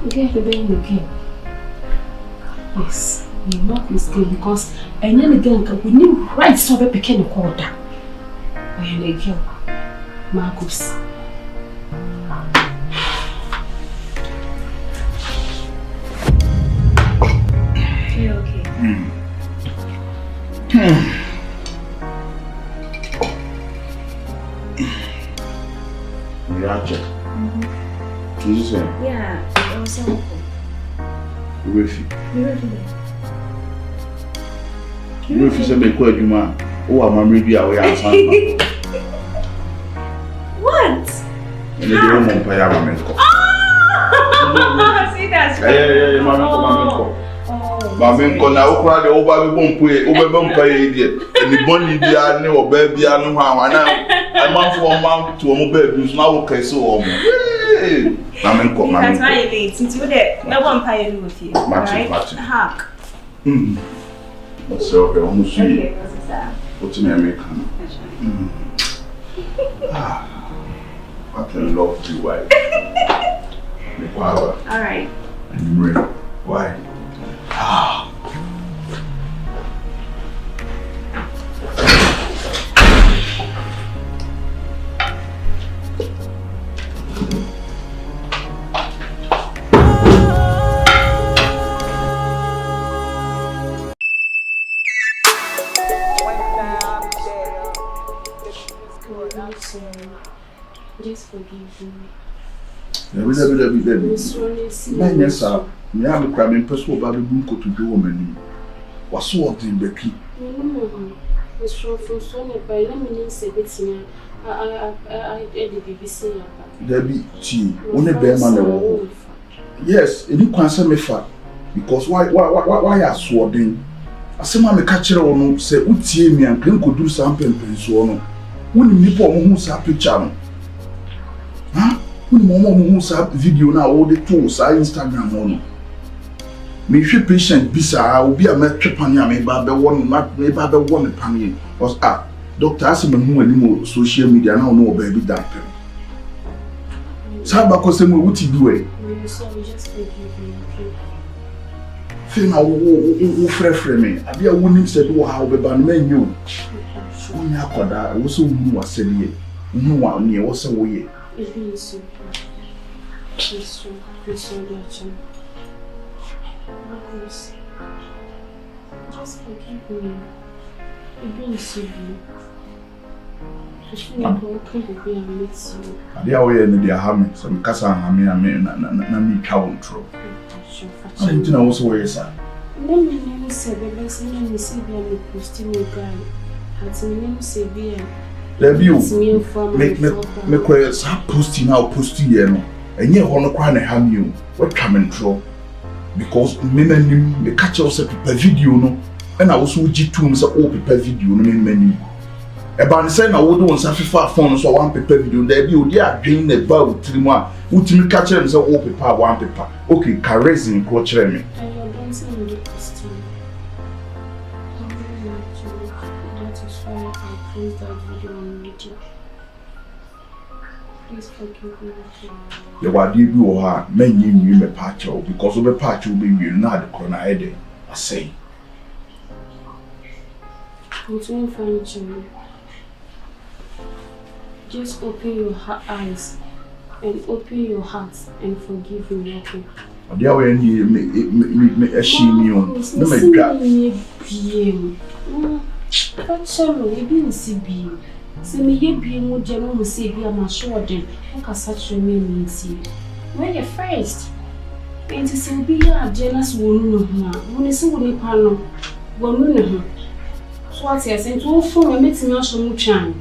get the baby again. Yes. You're not mistaken because I nearly get we need right so we became a quarter. I am a girl, Marcus.
You okay?
Yeah, you say?
Yeah, it was so
You ready?
You
If you say me quite man, oh, I'm ready. I will answer.
What?
And the woman pay our man.
See that's
Yeah, Mamma now cry the over won't pay idiot. And the bonny dear or baby, I know how I know. I'm out for a month to a mobile who's now okay so. Mamma, come
that's why you late. Since you're there, no one pay with you.
Martin.
Hack.
So, almost
Okay, what's that?
what's in American? I can love you, why? The power.
Alright.
And you ready? Why?
Just forgive me.
Yes, sir. Me am cramming personal Baby Bunko to do woman. Was so often Becky.
It's from Sonny by Lemon said it's me. I did the BBC.
There be tea, only bear man. Yes, any concern me fat. Because why are swording? I say, Mamma catcher or no, say, Uti me and Ken could do something, Pensono. Wouldn't nipple who's a picture. Huh? When Mama who's a video now, all the tools are Instagram on. Me she patient bisa I will be a metric panya me babe one not me babe one panya was Dr. Asiman who anymore social media now know baby that pen. Saba cause me what you do
Sorry, just forgive me, okay?
Feel now who frame me. I be a woman said how be ban men you. When you I was so who was said ye. No one near was a way.
It means so. Yes, Marcus, just forgive me. It means so. I feel like I can't be and meet you.
I dear way in the hammer, some casa and me cow through. I didn't know also where is that.
Let me never say the best and let me see the posting a guy. Had me never say beer.
There be you make queries posting now posting here. And yet, one crying a ham you. What coming through? Because men me catch us a video no, and I was with G2s open per video no many. About the same I would want something far phone so one paper video there be they are doing the bow 3 months. Ultimate catch them so open paper one paper. Okay, caressing coach me.
And you're dancing with the posting. I really like you. That is why I post that video on media. Please forgive me.
The what you do her men you me patch because of the patch will be you not the corner head. I say.
It's not funny. Just open your eyes and open your heart and forgive me, okay?
There were any me a she me on. No, my God.
Actually, we be in CB. So me ye be mo jeno mo say be am sure den. O ka search me in see. When you first. Enti se obi ya jealous wonu no ho a. Mo ne se woni pa no. Wonu ne ho. So what you say to phone me metimi aso mu twan.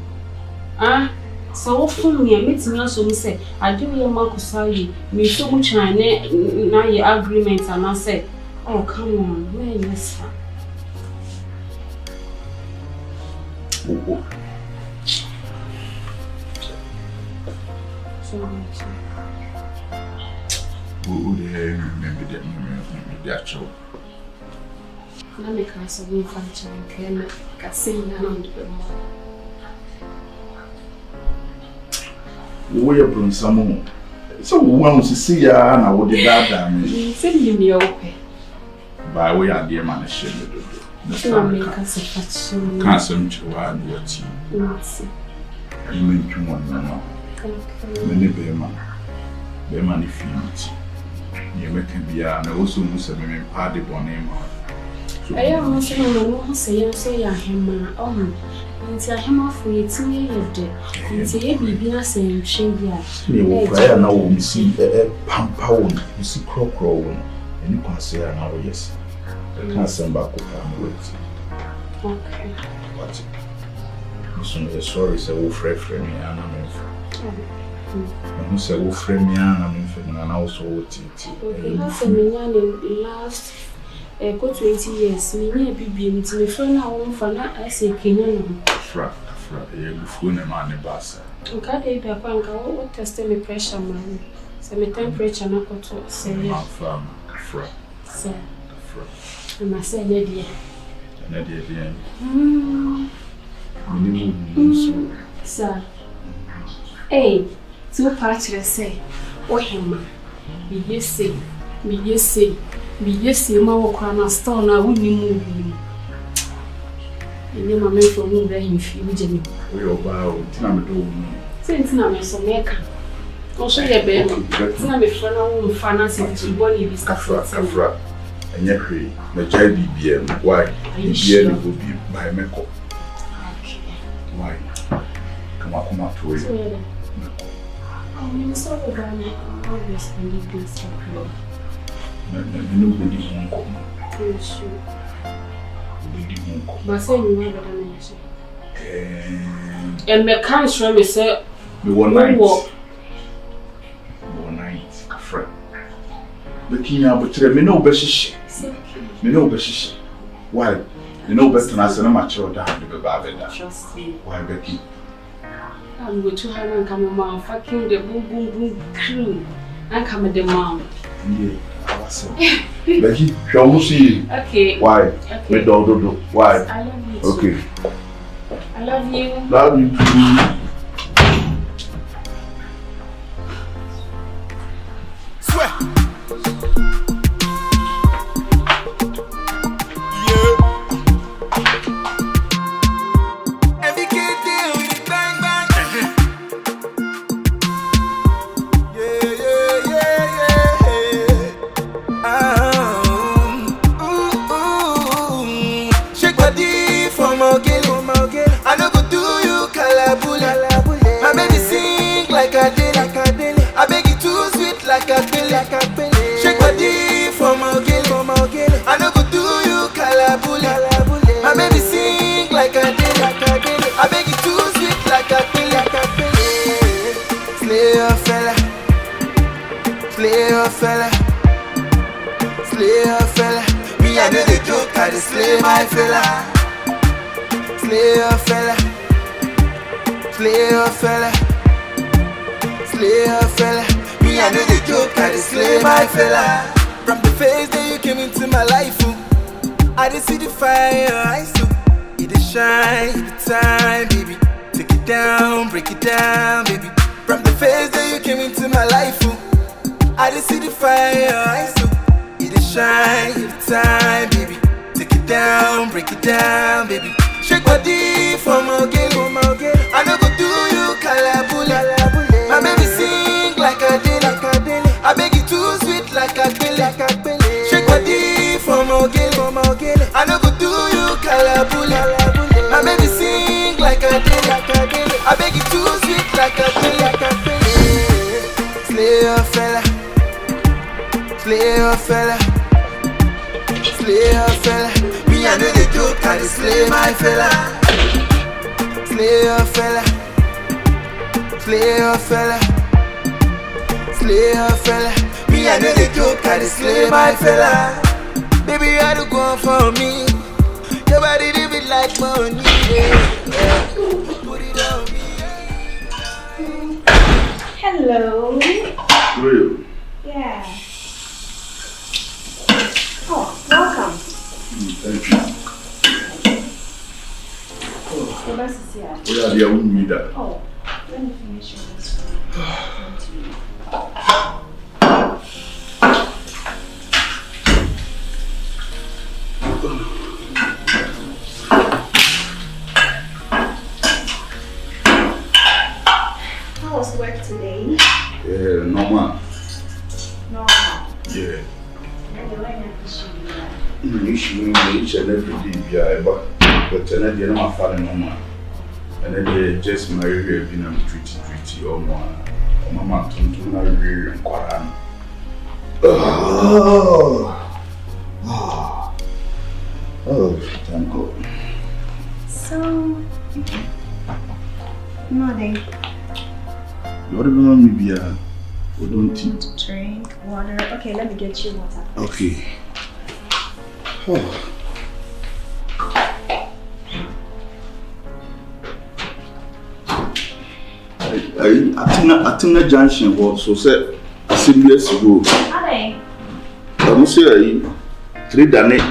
Ah, so phone me metimi aso mu say ade we makosa yi. Me so mu twan ne na ye agreement and I say, "Oh, come on. Where is her?"
Oh.
So much.
Who the hell remember that show?
Na me ka so we function can ka say na no de mo.
Wo ye brun samo. So wo see ya na wo de dada me.
Say you me ope.
Ba we ya de man shame do.
Na me ka so function.
Ka some chwa no wati.
Yes.
I mean you want no.
Okay.
Me ne be man ni fit. You make be na also mu se me pa de bone ma.
I am also no say ya hema. Nti ahema fo yetimi yede. Nti ye bibia se ntwe bia.
Ne wo prayer na wo misi pampa wo misi krokro wo. Eni kwase ya na wo yes. Ka samba ko pa mo weti.
Okay.
What? So no sorry say wo frɛ me ana me. Who say wo frɛ me ana me na also wo titi.
Okay, how me last go 20 years me nya bibie nti me frɛ na wo mfa na ase kenya no.
Fra ye bufu na ma ne basa.
Nka dey be kwa nka wo test me pressure man. Say me temperature na koto say
Ma fra.
Say. Na say dey there.
Na dey there. Minimum so.
Sir. Hey, two parts say, "Oh him, me yes ma wo kwa na store na wo ni mu." Eni ma me for mu bra him fi mi jemi.
We oba o tina me do mu.
Say tina me so meka. O so ye be no. Tina me for na wo mfa na se ti body bi
Kafra. Enye hwe, na jai bibia no. Why? Bibia no go bi by meko.
Okay.
Why? Come to you.
So yeah. I'm sorry about me. I always believe this problem.
Nobody won't come.
Sure.
Nobody won't come.
But say you never done it. And me can't show me say
me one night, Kafra. Becky me abutre me no be hihye. Me no be hihye. Why? Me no better na say na ma chiro da be ba be da.
Trust me.
Why Becky?
I'm going to have and come mom fucking the boom crew. And come the mom.
Yeah, I was saying. Becky, shall we see?
Okay.
Why?
Okay.
Me do. Why?
I love you too.
Okay.
I love you.
Love you too.
Swear. Shake body for my girl. I no go do you calabule. My baby sing like a daily. I beg you to sweet like a pilly. Slay a fella. Me I know the joke, I just slay my fella. Slay a fella. Me I know the joke, I just slay my fella. From the first day you came into my life, I just see the fire, I see it is shine, it is time, baby. Take it down, break it down, baby. From the first day you came into my life, I just see the fire, I see it is shine, it is time, baby. Take it down, break it down, baby. Shake body for my girl, I no go do you calabule. My baby sing like a daily. I beg you too sweet like a pilly. Shake body for my girl, I no go do you calabule. slay a fella. Slay a fella. Me I know the joke, I slay my fella. Slay a fella. Slay a fella. Slay a fella. Me I know the joke, I slay my fella. Baby, you had to go for me. Your body leave it like money. Yeah. Put it on me.
Hello.
Real.
Yeah. Oh, welcome.
Thank you.
The bus is here.
Where are they? I wouldn't need that.
Oh, let me finish your this one. How was work today?
Yeah, normal.
Normal.
Yeah.
You
Issue each and every day, yeah, but then at the end of my father, normal. And then they just marry her, being a treaty, or more. Or Mamma, to marry her and Quran. Oh, thank God.
So, nothing.
What do you want me to be? We don't eat.
Drink water. Okay, let me get you water.
Okay. Oh. I think that junction was so set a serious ago.
Hi.
I'm saying 3 days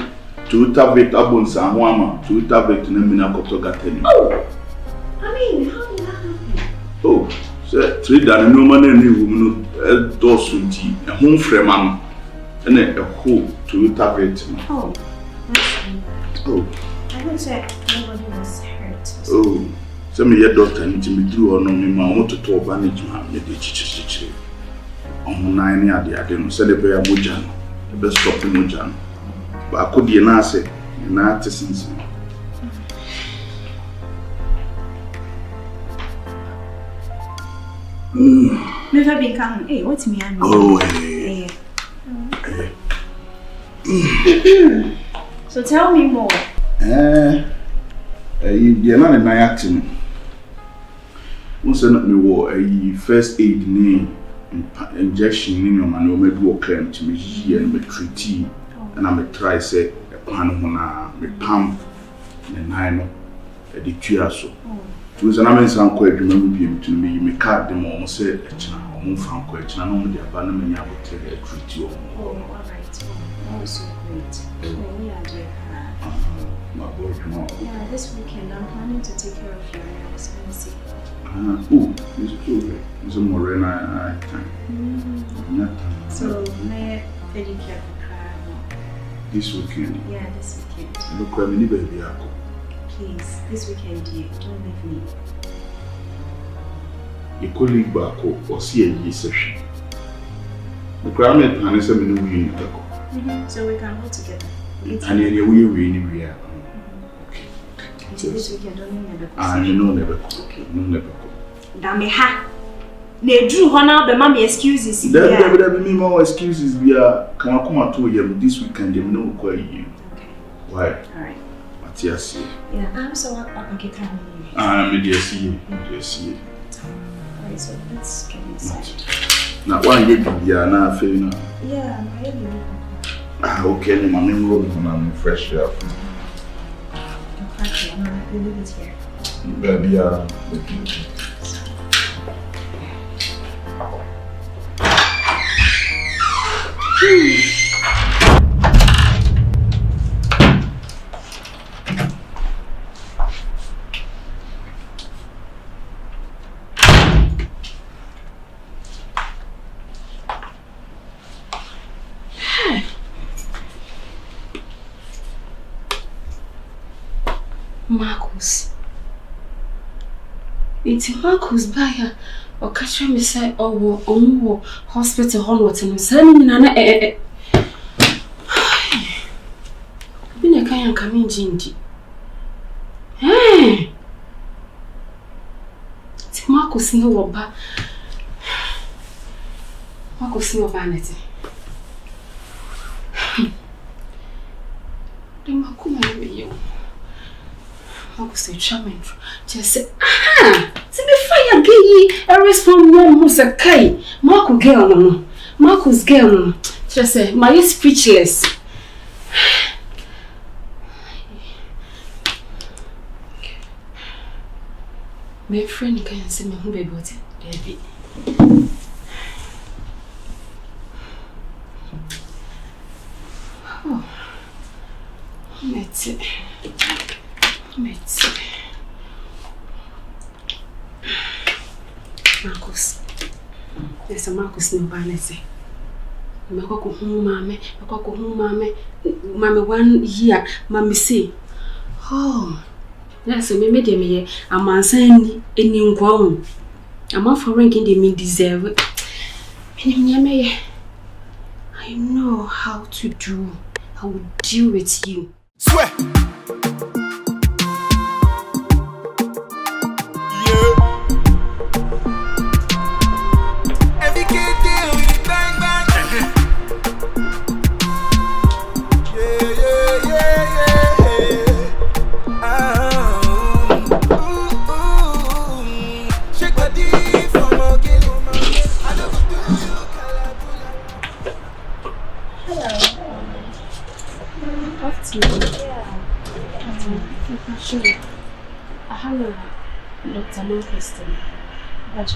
to tablet abon Samwama to tablet in a Minakoto Gatani.
Oh, I mean, how did that happen?
Oh, so 3 days no man any woman does tea a home frame and a whole to tablet.
Oh, that's bad.
Oh,
I would say nobody was hurt.
oh. Some of your doctor need to be through or no, I want to talk management. Made the chichi. On 9 years, I didn't celebrate Mujan, the best stop in Mujan. But I could be an asset, an artisan.
Never been coming. Hey, what's me?
Oh, hey.
So tell me more.
You're not in my acting. Once I know a first aid name injection in your man, you may do a claim to me here and be treaty, and I'm a try say a pan on a pump and I know a detail. To an American quite remember him to me, me card them almost said a channel, or move from question, and only the abandonment I would tell a treaty.
Oh, all right. That was so great. Yeah, dear.
My boy, come on.
Yeah, this weekend I'm planning to take care of your nails. Let me see.
Oh, it's true. It's a more time.
So, may pedicure for car?
This weekend.
Yeah, this weekend.
Look, I'm in baby.
Please, this weekend, dear, don't leave me.
A colleague back or see a year session. The crowd and I said, we need to go.
So we can go together.
And then we really are. Okay.
This weekend, don't never go.
I know never.
Okay.
No, never go.
Dame ha. They drew honor the mommy excuses.
There be more excuses. We are come to you this weekend. You know quite you.
Okay.
Why?
Alright.
Matthias.
Yeah, I'm so up and
Media see.
Alright, so let's get inside.
Now, why you be now? Fair
Yeah, I'm ready.
okay, my name roll when I'm fresh up.
Okay, I'm gonna leave it here.
Baby,
Marcus buyer or catch me say oh hospital honor and send me nana been a kind coming jinji. Hey Marcus no ba Marcus no vanity. The Makuma, you. Uncle say, Chairman, just say, aha! See me fire gay, a respond one who's a Kai. Marco girl, Marco's girl, just say, my speechless. My friend can say me who be about it, Debbie. Oh, that's it. Marcus. There's a Marcus in Vanessa. I'm go home, mammy. I go home, mammy. Mammy, 1 year, mammy say. Oh, that's a me. I'm a sign in new grown. I'm off for ranking the mean deserve it. I know how to do. I will deal with you.
Swear.
I have a Dr. Manchester. That's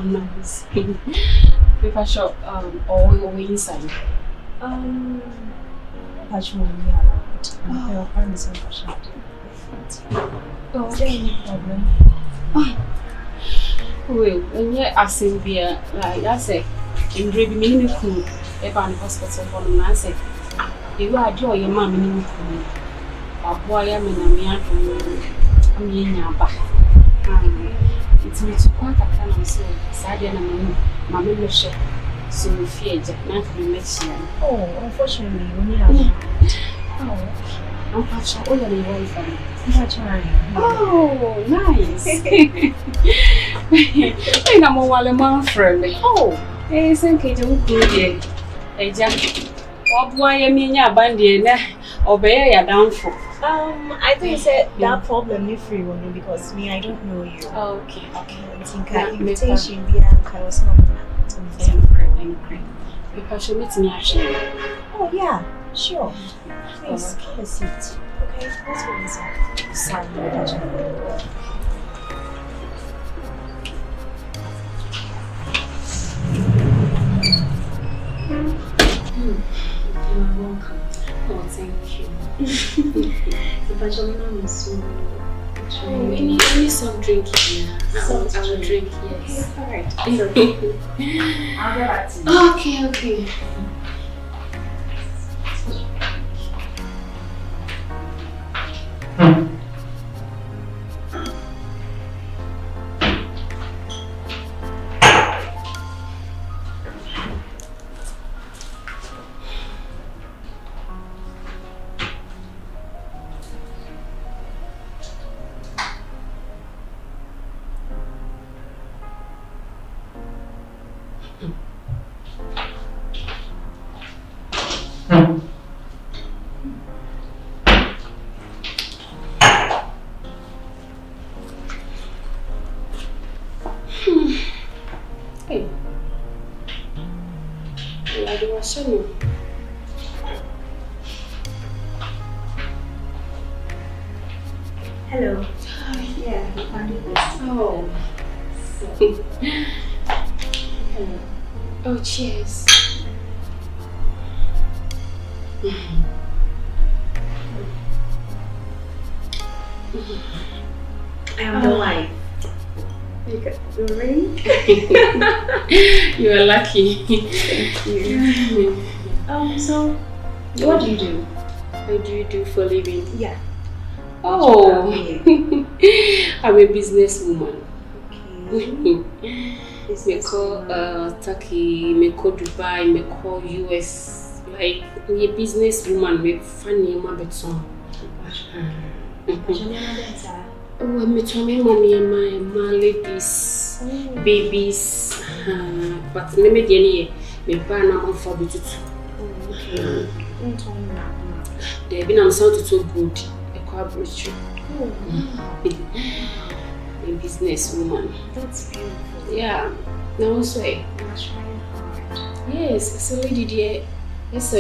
nice. Paper shop or inside.
That's your friends are shop.
Oh, is there any problem? Well, when you're asking beer, like I say, in Ruby Minicool, a band hospital for the answer. You are joy your mammy in a boy, I'm in a mere I'm in your back. It's me to quite a kind of so sad and my membership. So fear Jack not be met here. Oh, unfortunately, we have. I'm catching all the way from it. Oh, nice. I'm a while a month friendly. Oh, it's okay to go here. What boy, I mean, your bandy or bear your downfall.
I think you said that problem you free one because me, I don't know you.
Oh, okay.
I think invitation be a
because she meets me actually.
Oh, yeah, sure. Please, have a seat. Okay, let's go inside. Sorry,
You're welcome. Oh, thank you. Any soft drink here? I will drink, yes.
Alright.
I'll get back to you. Okay. Hey. I do want to know.
Hello.
Yeah,
you can do this.
Oh. Hello. Oh, cheers.
I am the wife. You ready?
You are lucky.
Thank you. So, what do you do?
What do you do for a living?
Yeah.
Oh, I'm a businesswoman.
Okay.
Me call Turkey, me call Dubai, me call US. Like a businesswoman, me funny my beton. Oh, I'm meeting mommy and my ladies, babies. But me me ban am for bit.
Okay.
They've been sound to good. A collaboration. A business woman.
That's beautiful.
Yeah. Now also.
You're trying hard.
Yes, it's a lady dear. Yes, we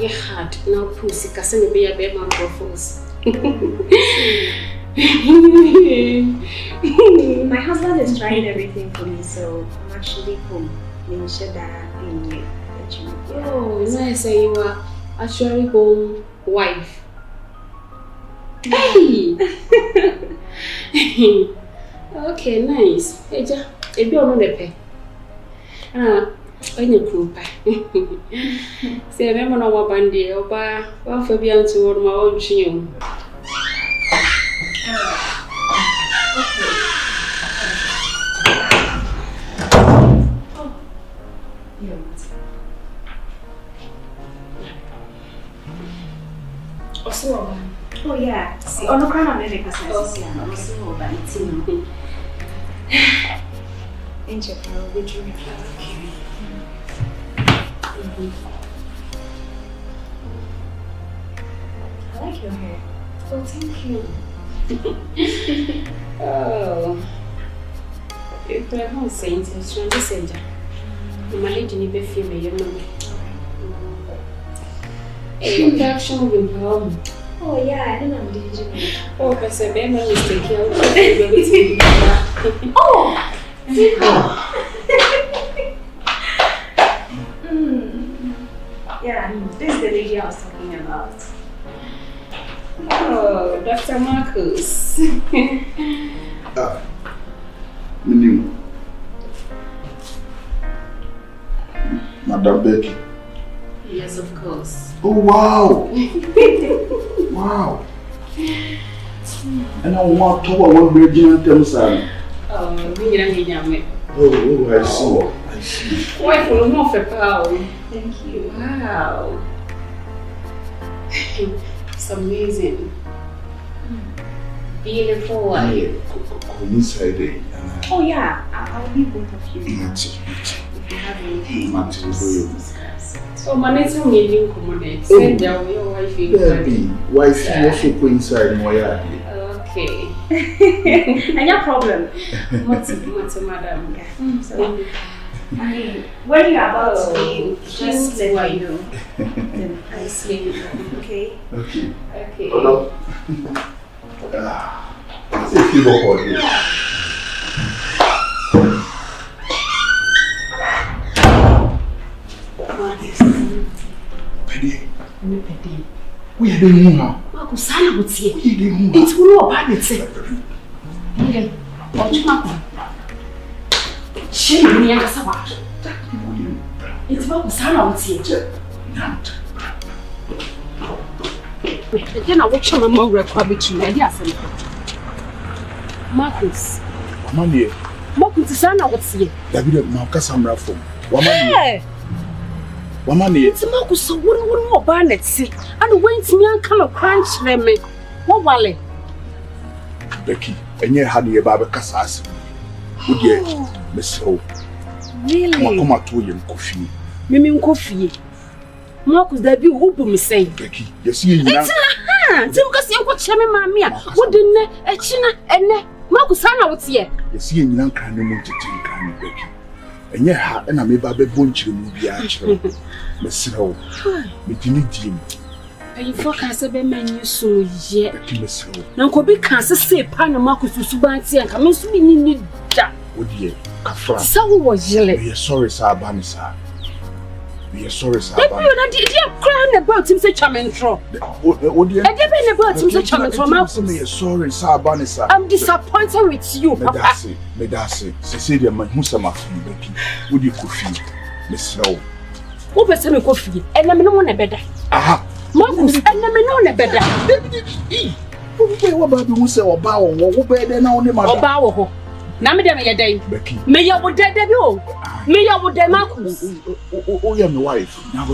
hard. Now pussy can be a bed man profiles.
My husband is trying everything for me, so I'm actually home.
Oh, nice. You are actually home wife. Hey! Okay, nice. Hey, ja, if you're not a pay. On your group. Say, I'm on our bandy, or by one Fabian to my own chin.
Oh yeah. See, on the crown of the business. I like your hair.
Oh, thank you. Oh. If I don't say it, I'm trying to say that. My lady need to feel me, you know. Introduction will be home.
Oh yeah, I don't know. Did you know?
Oh, because I made my mistake here.
Oh! Yeah, this is the lady I was talking about.
Oh, Dr. Marcus.
Minim. Madam Becky.
Yes, of course.
Oh wow! Wow! And I want to one Virgin Thamsan.
Oh, we need a young
Oh, I see.
Why for more for power?
Thank you.
Wow. It's amazing. Beautiful.
Inside it.
Oh yeah, I'll leave both of you.
If you have anything.
Matthew.
So, my next one is in common. Send down your wife in
Baby, wife also go inside my yard.
Okay.
And no problem.
What's madam?
Yeah. So, I mean, when you're about to leave, just let me know. Then I sleep. Okay?
Okay.
Okay.
Hello. C'est qui va pour lui? Pedi. We are doing now.
Marco, sana butie.
We are doing
It's all about it. Okay. Watch my. She ni anga sawa. It's Marco sana butie. Again, I watch my mom record between me. Yes, Marcus.
Mama,
Marcus sana butie.
David, my Cassandra from. Wamani.
It's Marcus so wouldn't more ban it. And went to me and come a crunch me. What wale?
Becky, and you had your Baba Cassas. Would you, Miss Ho?
Really?
Come out to him coffee.
Mimi coffee. Marcus, there be who me say.
Becky, you see, you know.
Because you got Chemi Mamma. What didn't a china and Marcus Sana what's here?
You see, you know, kind of want to take Becky. And yeah, and I may be bunch of movie actually. Miss Ho, we didn't dream.
And you focus a menu so yet.
Miss Ho.
Now, could be cancer say Pan and Marcus to Subanti and come in to me.
Would you, Kafra?
So was jelly.
We are sorry, sir, Banisa. We are sorry, sir.
Dear crown about him such a mentro.
What do you
been about him such a mentro?
We are sorry, sir, Banisa.
I'm disappointed with you, Papa.
Medasi, Cecilia, my Husama, Becky. Would you coffee, Miss Snow?
Who was semi coffee? And I'm no one a better. Aha, Marcus, and I'm no better.
What about you say or bow or what better now?
Bow. Now, me day,
Becky.
May you would dead you. May you would dead Marcus.
Oh, you're my wife. Now,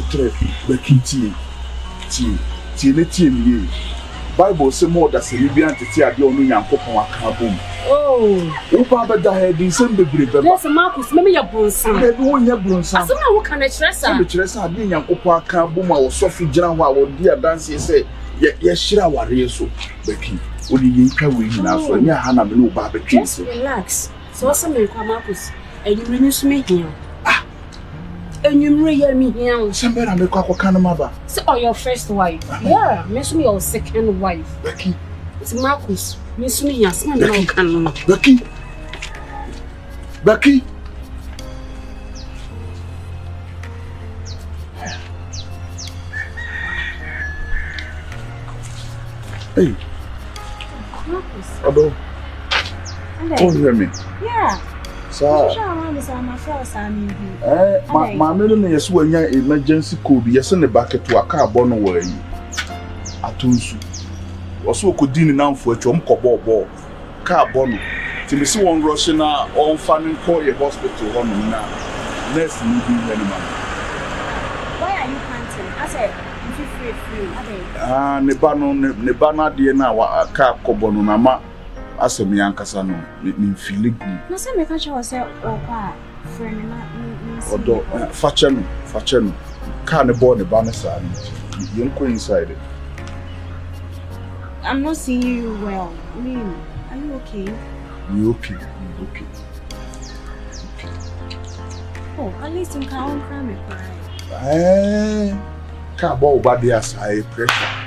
Becky, tea. Bible say more that Sylvian to see a young young couple of carbon.
Oh.
Opa beda head in some baby.
Yes, Marcus, maybe your bronson.
They don't have bronson.
As soon as can I stress her?
The stress I didn't Opa can boom or Sophie Jana or dear dance. Say, yes, she are warrior so. Becky, only you can win now. So, yeah, Hannah, no barbecue.
Just relax. So, some Marcus, and you renew me here. And you marry me here.
Somebody make a kind of mother.
So, or your first wife? Yeah, miss me your second wife.
Becky.
It's Marcus. Miss me, yes, man.
Becky. Becky. Hey.
Marcus.
Hello. Oh, hear me.
Yeah.
Sir. My middle name is when you're emergency code. Yes, in the bucket to a car born away. Atunsu. Also, could dinner now for a chum ball. Car bonnet. To see one Russian all funding for a hospital on now. Let's move in anymore.
Why are you panting? I said, if you free.
Nebana dear now a car cobono nama. As a Miancasano, me feeling good.
No, some make sure yourself or friend.
Although, Fachano, can't board the banner side. You go inside it.
I'm not seeing you well. I mean, are you okay?
You okay? Okay.
Oh, at least you can't cry me cry.
Can't bow body as high pressure.